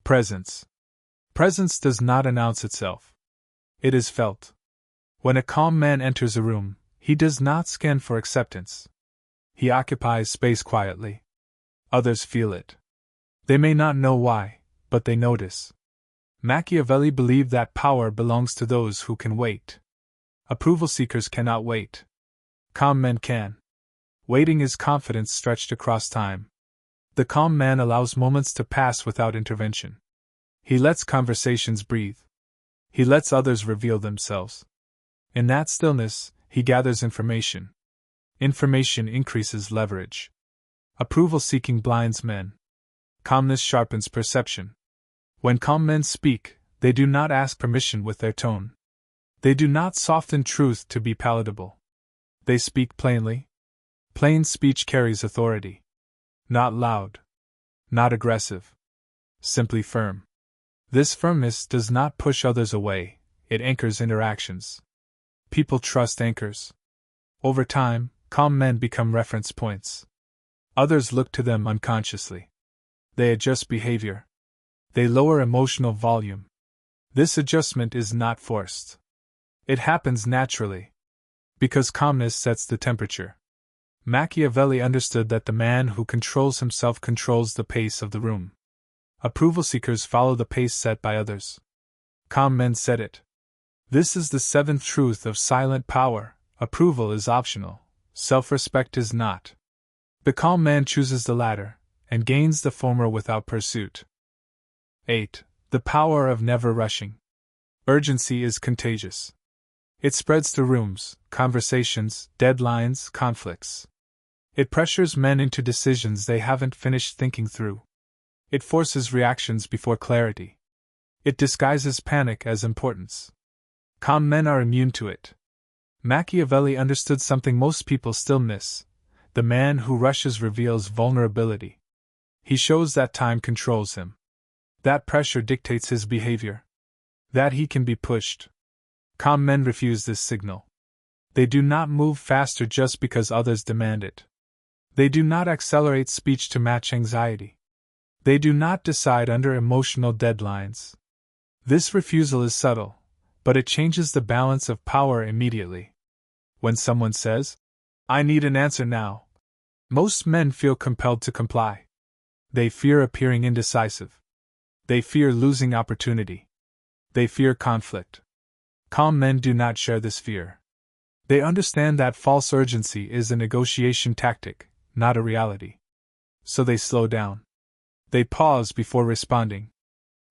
Presence. Presence does not announce itself. It is felt. When a calm man enters a room, he does not scan for acceptance. He occupies space quietly. Others feel it. They may not know why, but they notice. Machiavelli believed that power belongs to those who can wait. Approval seekers cannot wait. Calm men can. Waiting is confidence stretched across time. The calm man allows moments to pass without intervention. He lets conversations breathe. He lets others reveal themselves. In that stillness, he gathers information. Information increases leverage. Approval seeking blinds men. Calmness sharpens perception. When calm men speak, they do not ask permission with their tone. They do not soften truth to be palatable. They speak plainly. Plain speech carries authority. Not loud. Not aggressive. Simply firm. This firmness does not push others away, it anchors interactions. People trust anchors. Over time, calm men become reference points. Others look to them unconsciously. They adjust behavior. They lower emotional volume. This adjustment is not forced. It happens naturally. Because calmness sets the temperature. Machiavelli understood that the man who controls himself controls the pace of the room. Approval seekers follow the pace set by others. Calm men set it. This is the seventh truth of silent power: approval is optional, self-respect is not. The calm man chooses the latter, and gains the former without pursuit. 8. The power of never rushing. Urgency is contagious. It spreads through rooms, conversations, deadlines, conflicts. It pressures men into decisions they haven't finished thinking through. It forces reactions before clarity. It disguises panic as importance. Calm men are immune to it. Machiavelli understood something most people still miss. The man who rushes reveals vulnerability. He shows that time controls him. That pressure dictates his behavior. That he can be pushed. Calm men refuse this signal. They do not move faster just because others demand it. They do not accelerate speech to match anxiety. They do not decide under emotional deadlines. This refusal is subtle, but it changes the balance of power immediately. When someone says, "I need an answer now," most men feel compelled to comply. They fear appearing indecisive. They fear losing opportunity. They fear conflict. Calm men do not share this fear. They understand that false urgency is a negotiation tactic, not a reality. So they slow down. They pause before responding.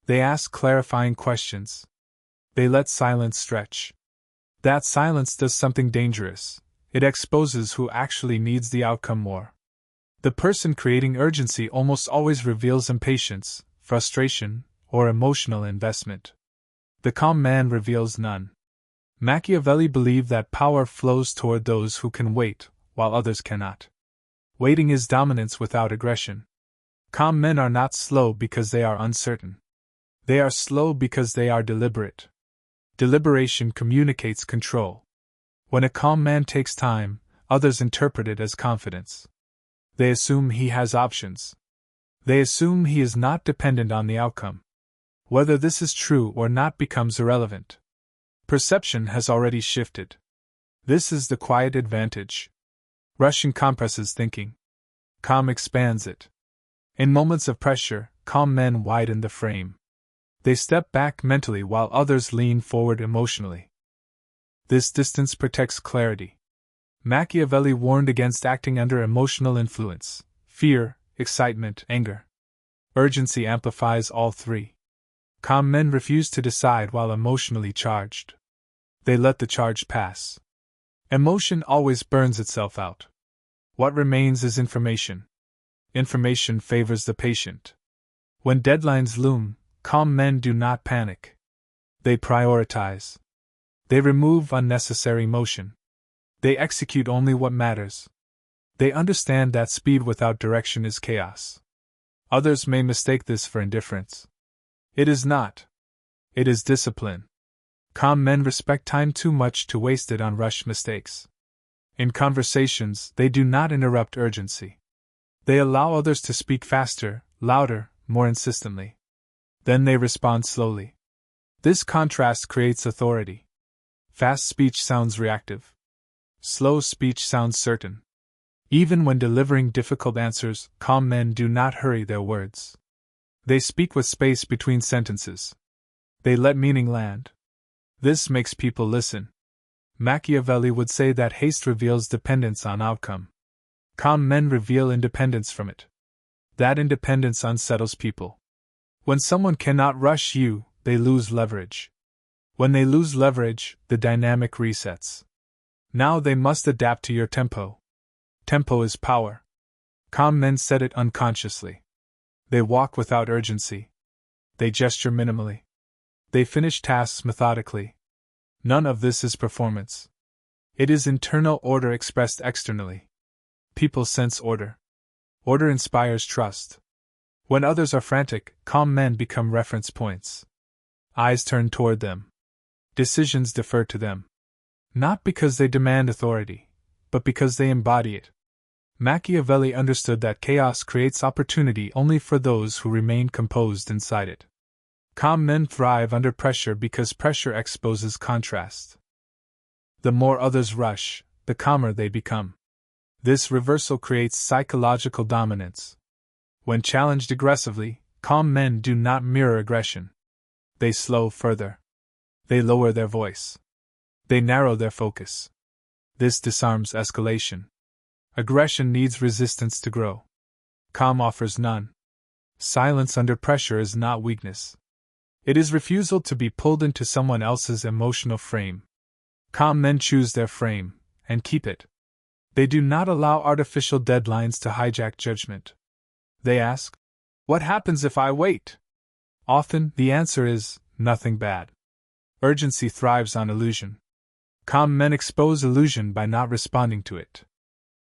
They ask clarifying questions. They let silence stretch. That silence does something dangerous. It exposes who actually needs the outcome more. The person creating urgency almost always reveals impatience, frustration, or emotional investment. The calm man reveals none. Machiavelli believed that power flows toward those who can wait, while others cannot. Waiting is dominance without aggression. Calm men are not slow because they are uncertain. They are slow because they are deliberate. Deliberation communicates control. When a calm man takes time, others interpret it as confidence. They assume he has options. They assume he is not dependent on the outcome. Whether this is true or not becomes irrelevant. Perception has already shifted. This is the quiet advantage. Rushing compresses thinking. Calm expands it. In moments of pressure, calm men widen the frame. They step back mentally while others lean forward emotionally. This distance protects clarity. Machiavelli warned against acting under emotional influence: fear, excitement, anger. Urgency amplifies all three. Calm men refuse to decide while emotionally charged. They let the charge pass. Emotion always burns itself out. What remains is information. Information favors the patient. When deadlines loom, calm men do not panic. They prioritize. They remove unnecessary motion. They execute only what matters. They understand that speed without direction is chaos. Others may mistake this for indifference. It is not. It is discipline. Calm men respect time too much to waste it on rushed mistakes. In conversations, they do not interrupt urgency. They allow others to speak faster, louder, more insistently. Then they respond slowly. This contrast creates authority. Fast speech sounds reactive. Slow speech sounds certain. Even when delivering difficult answers, calm men do not hurry their words. They speak with space between sentences. They let meaning land. This makes people listen. Machiavelli would say that haste reveals dependence on outcome. Calm men reveal independence from it. That independence unsettles people. When someone cannot rush you, they lose leverage. When they lose leverage, the dynamic resets. Now they must adapt to your tempo. Tempo is power. Calm men set it unconsciously. They walk without urgency. They gesture minimally. They finish tasks methodically. None of this is performance. It is internal order expressed externally. People sense order. Order inspires trust. When others are frantic, calm men become reference points. Eyes turn toward them. Decisions defer to them. Not because they demand authority, but because they embody it. Machiavelli understood that chaos creates opportunity only for those who remain composed inside it. Calm men thrive under pressure because pressure exposes contrast. The more others rush, the calmer they become. This reversal creates psychological dominance. When challenged aggressively, calm men do not mirror aggression. They slow further. They lower their voice. They narrow their focus. This disarms escalation. Aggression needs resistance to grow. Calm offers none. Silence under pressure is not weakness. It is refusal to be pulled into someone else's emotional frame. Calm men choose their frame, and keep it. They do not allow artificial deadlines to hijack judgment. They ask, "What happens if I wait?" Often, the answer is, nothing bad. Urgency thrives on illusion. Calm men expose illusion by not responding to it.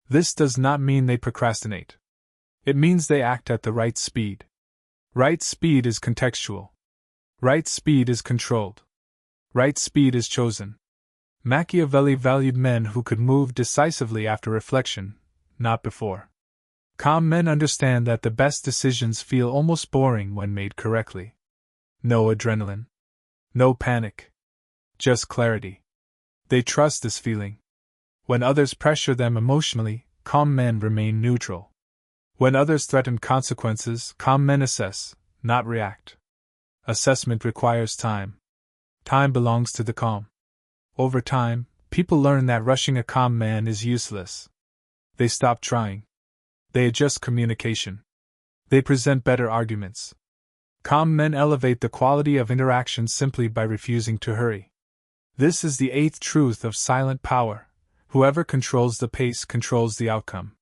This does not mean they procrastinate. It means they act at the right speed. Right speed is contextual. Right speed is controlled. Right speed is chosen. Machiavelli valued men who could move decisively after reflection, not before. Calm men understand that the best decisions feel almost boring when made correctly. No adrenaline. No panic. Just clarity. They trust this feeling. When others pressure them emotionally, calm men remain neutral. When others threaten consequences, calm men assess, not react. Assessment requires time. Time belongs to the calm. Over time, people learn that rushing a calm man is useless. They stop trying. They adjust communication. They present better arguments. Calm men elevate the quality of interaction simply by refusing to hurry. This is the eighth truth of silent power. Whoever controls the pace controls the outcome.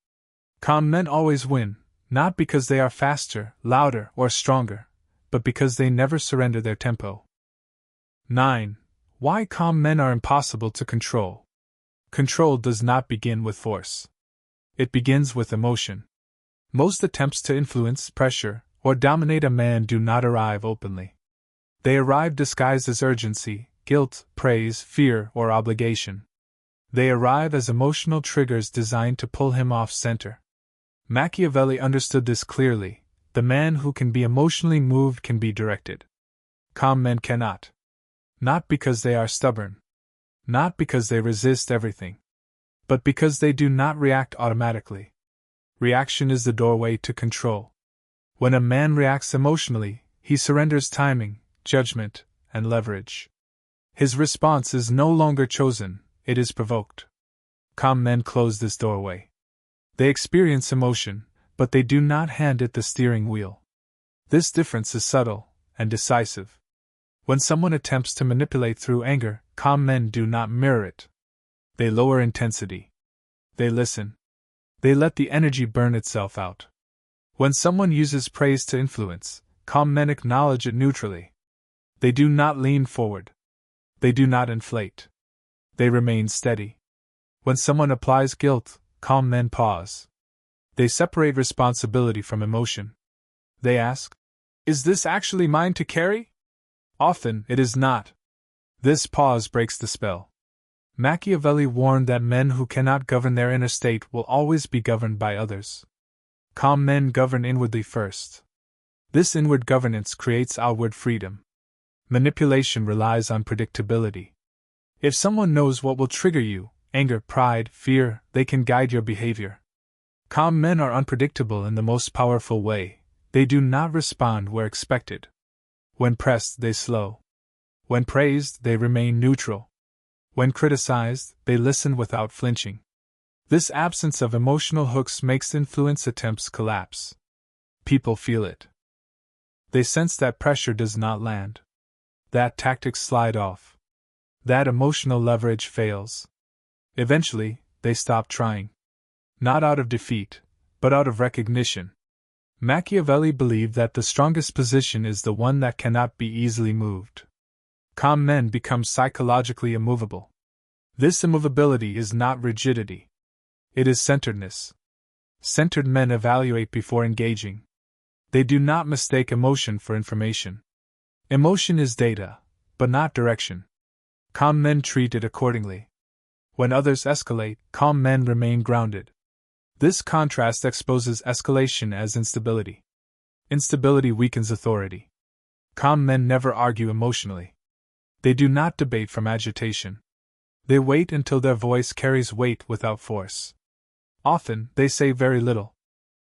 Calm men always win, not because they are faster, louder, or stronger, but because they never surrender their tempo. 9. Why calm men are impossible to control. Control does not begin with force. It begins with emotion. Most attempts to influence, pressure, or dominate a man do not arrive openly. They arrive disguised as urgency, guilt, praise, fear, or obligation. They arrive as emotional triggers designed to pull him off center. Machiavelli understood this clearly. The man who can be emotionally moved can be directed. Calm men cannot. Not because they are stubborn. Not because they resist everything. But because they do not react automatically. Reaction is the doorway to control. When a man reacts emotionally, he surrenders timing, judgment, and leverage. His response is no longer chosen, it is provoked. Calm men close this doorway. They experience emotion, but they do not hand it the steering wheel. This difference is subtle and decisive. When someone attempts to manipulate through anger, calm men do not mirror it. They lower intensity. They listen. They let the energy burn itself out. When someone uses praise to influence, calm men acknowledge it neutrally. They do not lean forward. They do not inflate. They remain steady. When someone applies guilt, calm men pause. They separate responsibility from emotion. They ask, "Is this actually mine to carry?" Often, it is not. This pause breaks the spell. Machiavelli warned that men who cannot govern their inner state will always be governed by others. Calm men govern inwardly first. This inward governance creates outward freedom. Manipulation relies on predictability. If someone knows what will trigger you, anger, pride, fear, they can guide your behavior. Calm men are unpredictable in the most powerful way. They do not respond where expected. When pressed, they slow. When praised, they remain neutral. When criticized, they listen without flinching. This absence of emotional hooks makes influence attempts collapse. People feel it. They sense that pressure does not land. That tactics slide off. That emotional leverage fails. Eventually, they stop trying. Not out of defeat, but out of recognition. Machiavelli believed that the strongest position is the one that cannot be easily moved. Calm men become psychologically immovable. This immovability is not rigidity. It is centeredness. Centered men evaluate before engaging. They do not mistake emotion for information. Emotion is data, but not direction. Calm men treat it accordingly. When others escalate, calm men remain grounded. This contrast exposes escalation as instability. Instability weakens authority. Calm men never argue emotionally. They do not debate from agitation. They wait until their voice carries weight without force. Often, they say very little.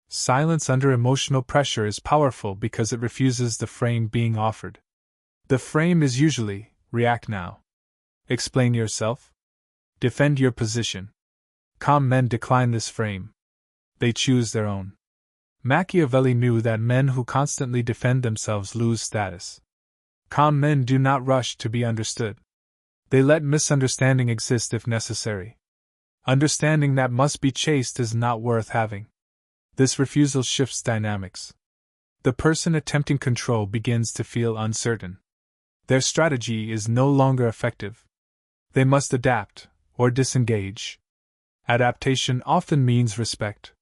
Silence under emotional pressure is powerful because it refuses the frame being offered. The frame is usually, react now. Explain yourself. Defend your position. Calm men decline this frame. They choose their own. Machiavelli knew that men who constantly defend themselves lose status. Calm men do not rush to be understood. They let misunderstanding exist if necessary. Understanding that must be chased is not worth having. This refusal shifts dynamics. The person attempting control begins to feel uncertain. Their strategy is no longer effective. They must adapt, or disengage. Adaptation often means respect.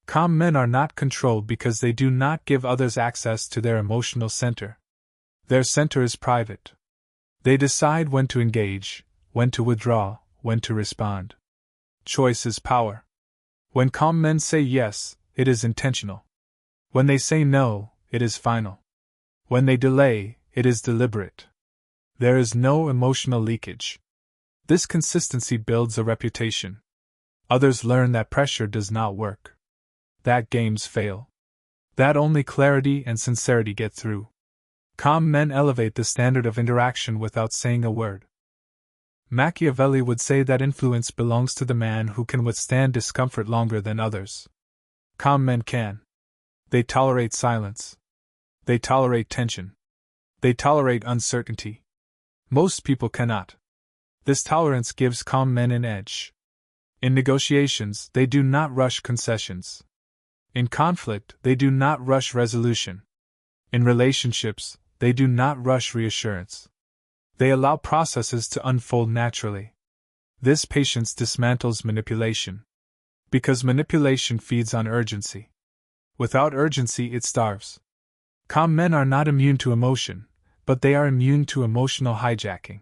Calm men are not controlled because they do not give others access to their emotional center. Their center is private. They decide when to engage, when to withdraw, when to respond. Choice is power. When calm men say yes, it is intentional. When they say no, it is final. When they delay, it is deliberate. There is no emotional leakage. This consistency builds a reputation. Others learn that pressure does not work, that games fail, that only clarity and sincerity get through. Calm men elevate the standard of interaction without saying a word. Machiavelli would say that influence belongs to the man who can withstand discomfort longer than others. Calm men can. They tolerate silence. They tolerate tension. They tolerate uncertainty. Most people cannot. This tolerance gives calm men an edge. In negotiations, they do not rush concessions. In conflict, they do not rush resolution. In relationships, they do not rush reassurance. They allow processes to unfold naturally. This patience dismantles manipulation. Because manipulation feeds on urgency. Without urgency, it starves. Calm men are not immune to emotion, but they are immune to emotional hijacking.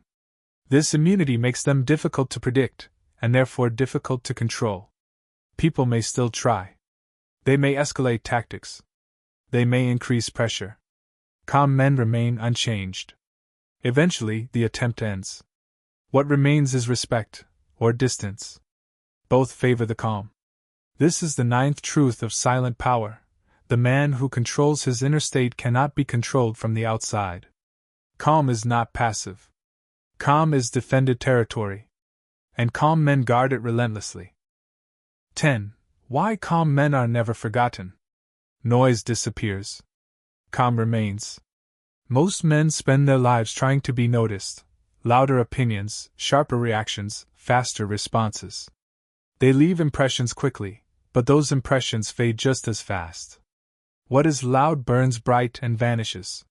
This immunity makes them difficult to predict, and therefore difficult to control. People may still try. They may escalate tactics. They may increase pressure. Calm men remain unchanged. Eventually, the attempt ends. What remains is respect, or distance. Both favor the calm. This is the ninth truth of silent power. The man who controls his inner state cannot be controlled from the outside. Calm is not passive. Calm is defended territory. And calm men guard it relentlessly. 10. Why calm men are never forgotten. Noise disappears. Calm remains. Most men spend their lives trying to be noticed. Louder opinions, sharper reactions, faster responses. They leave impressions quickly, but those impressions fade just as fast. What is loud burns bright and vanishes.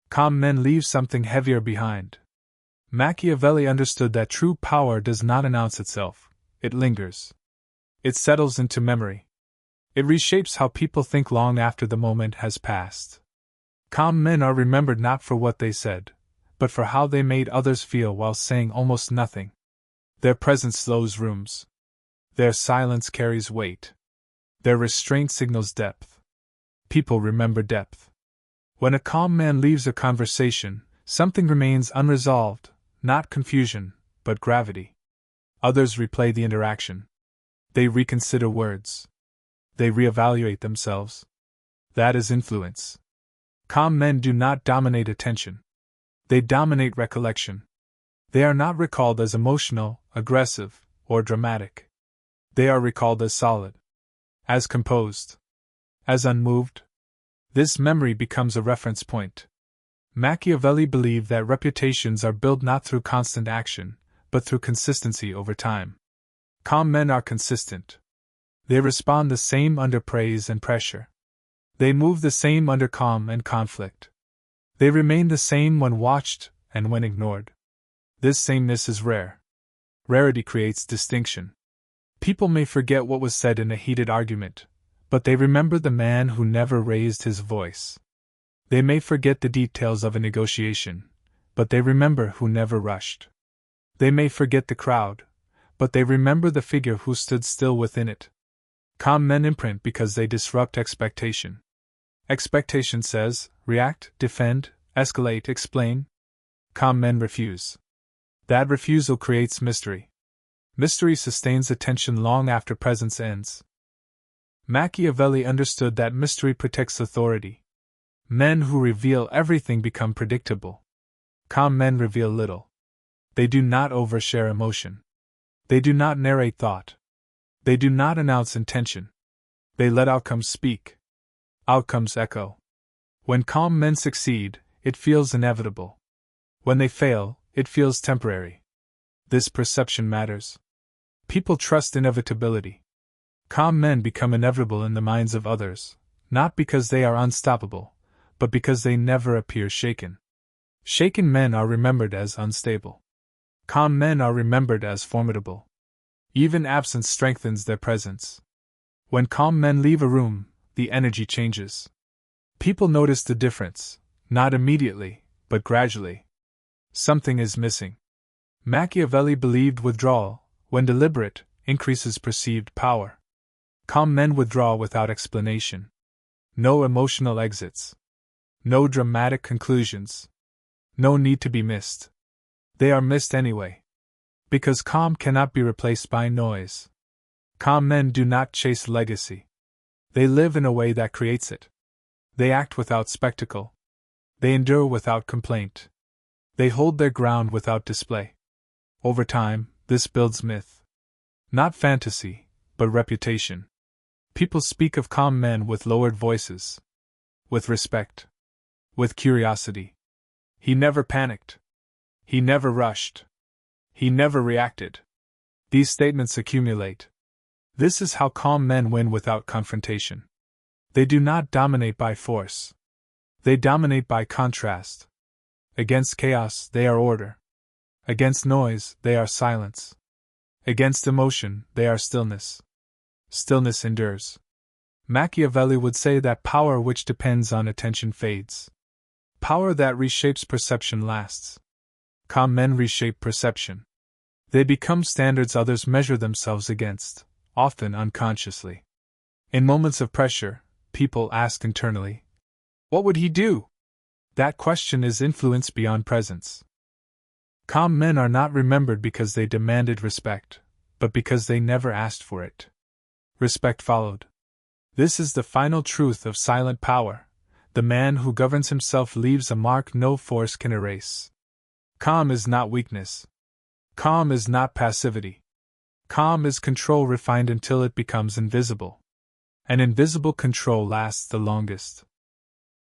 Calm men leave something heavier behind. Machiavelli understood that true power does not announce itself, it lingers. It settles into memory. It reshapes how people think long after the moment has passed. Calm men are remembered not for what they said, but for how they made others feel while saying almost nothing. Their presence slows rooms. Their silence carries weight. Their restraint signals depth. People remember depth. When a calm man leaves a conversation, something remains unresolved, not confusion, but gravity. Others replay the interaction. They reconsider words. They reevaluate themselves. That is influence. Calm men do not dominate attention. They dominate recollection. They are not recalled as emotional, aggressive, or dramatic. They are recalled as solid, as composed, as unmoved. This memory becomes a reference point. Machiavelli believed that reputations are built not through constant action, but through consistency over time. Calm men are consistent. They respond the same under praise and pressure. They move the same under calm and conflict. They remain the same when watched and when ignored. This sameness is rare. Rarity creates distinction. People may forget what was said in a heated argument, but they remember the man who never raised his voice. They may forget the details of a negotiation, but they remember who never rushed. They may forget the crowd, but they remember the figure who stood still within it. Calm men imprint because they disrupt expectation. Expectation says, react, defend, escalate, explain. Calm men refuse. That refusal creates mystery. Mystery sustains attention long after presence ends. Machiavelli understood that mystery protects authority. Men who reveal everything become predictable. Calm men reveal little. They do not overshare emotion. They do not narrate thought. They do not announce intention. They let outcomes speak. Outcomes echo. When calm men succeed, it feels inevitable. When they fail, it feels temporary. This perception matters. People trust inevitability. Calm men become inevitable in the minds of others, not because they are unstoppable, but because they never appear shaken. Shaken men are remembered as unstable. Calm men are remembered as formidable. Even absence strengthens their presence. When calm men leave a room, the energy changes. People notice the difference, not immediately, but gradually. Something is missing. Machiavelli believed withdrawal, when deliberate, increases perceived power. Calm men withdraw without explanation. No emotional exits. No dramatic conclusions. No need to be missed. They are missed anyway. Because calm cannot be replaced by noise. Calm men do not chase legacy. They live in a way that creates it. They act without spectacle. They endure without complaint. They hold their ground without display. Over time, this builds myth. Not fantasy, but reputation. People speak of calm men with lowered voices. With respect. With curiosity. He never panicked. He never rushed. He never reacted. These statements accumulate. This is how calm men win without confrontation. They do not dominate by force. They dominate by contrast. Against chaos, they are order. Against noise, they are silence. Against emotion, they are stillness. Stillness endures. Machiavelli would say that power which depends on attention fades. Power that reshapes perception lasts. Calm men reshape perception. They become standards others measure themselves against, often unconsciously. In moments of pressure, people ask internally, "What would he do?" That question is influence beyond presence. Calm men are not remembered because they demanded respect, but because they never asked for it. Respect followed. This is the final truth of silent power. The man who governs himself leaves a mark no force can erase. Calm is not weakness. Calm is not passivity. Calm is control refined until it becomes invisible. And invisible control lasts the longest.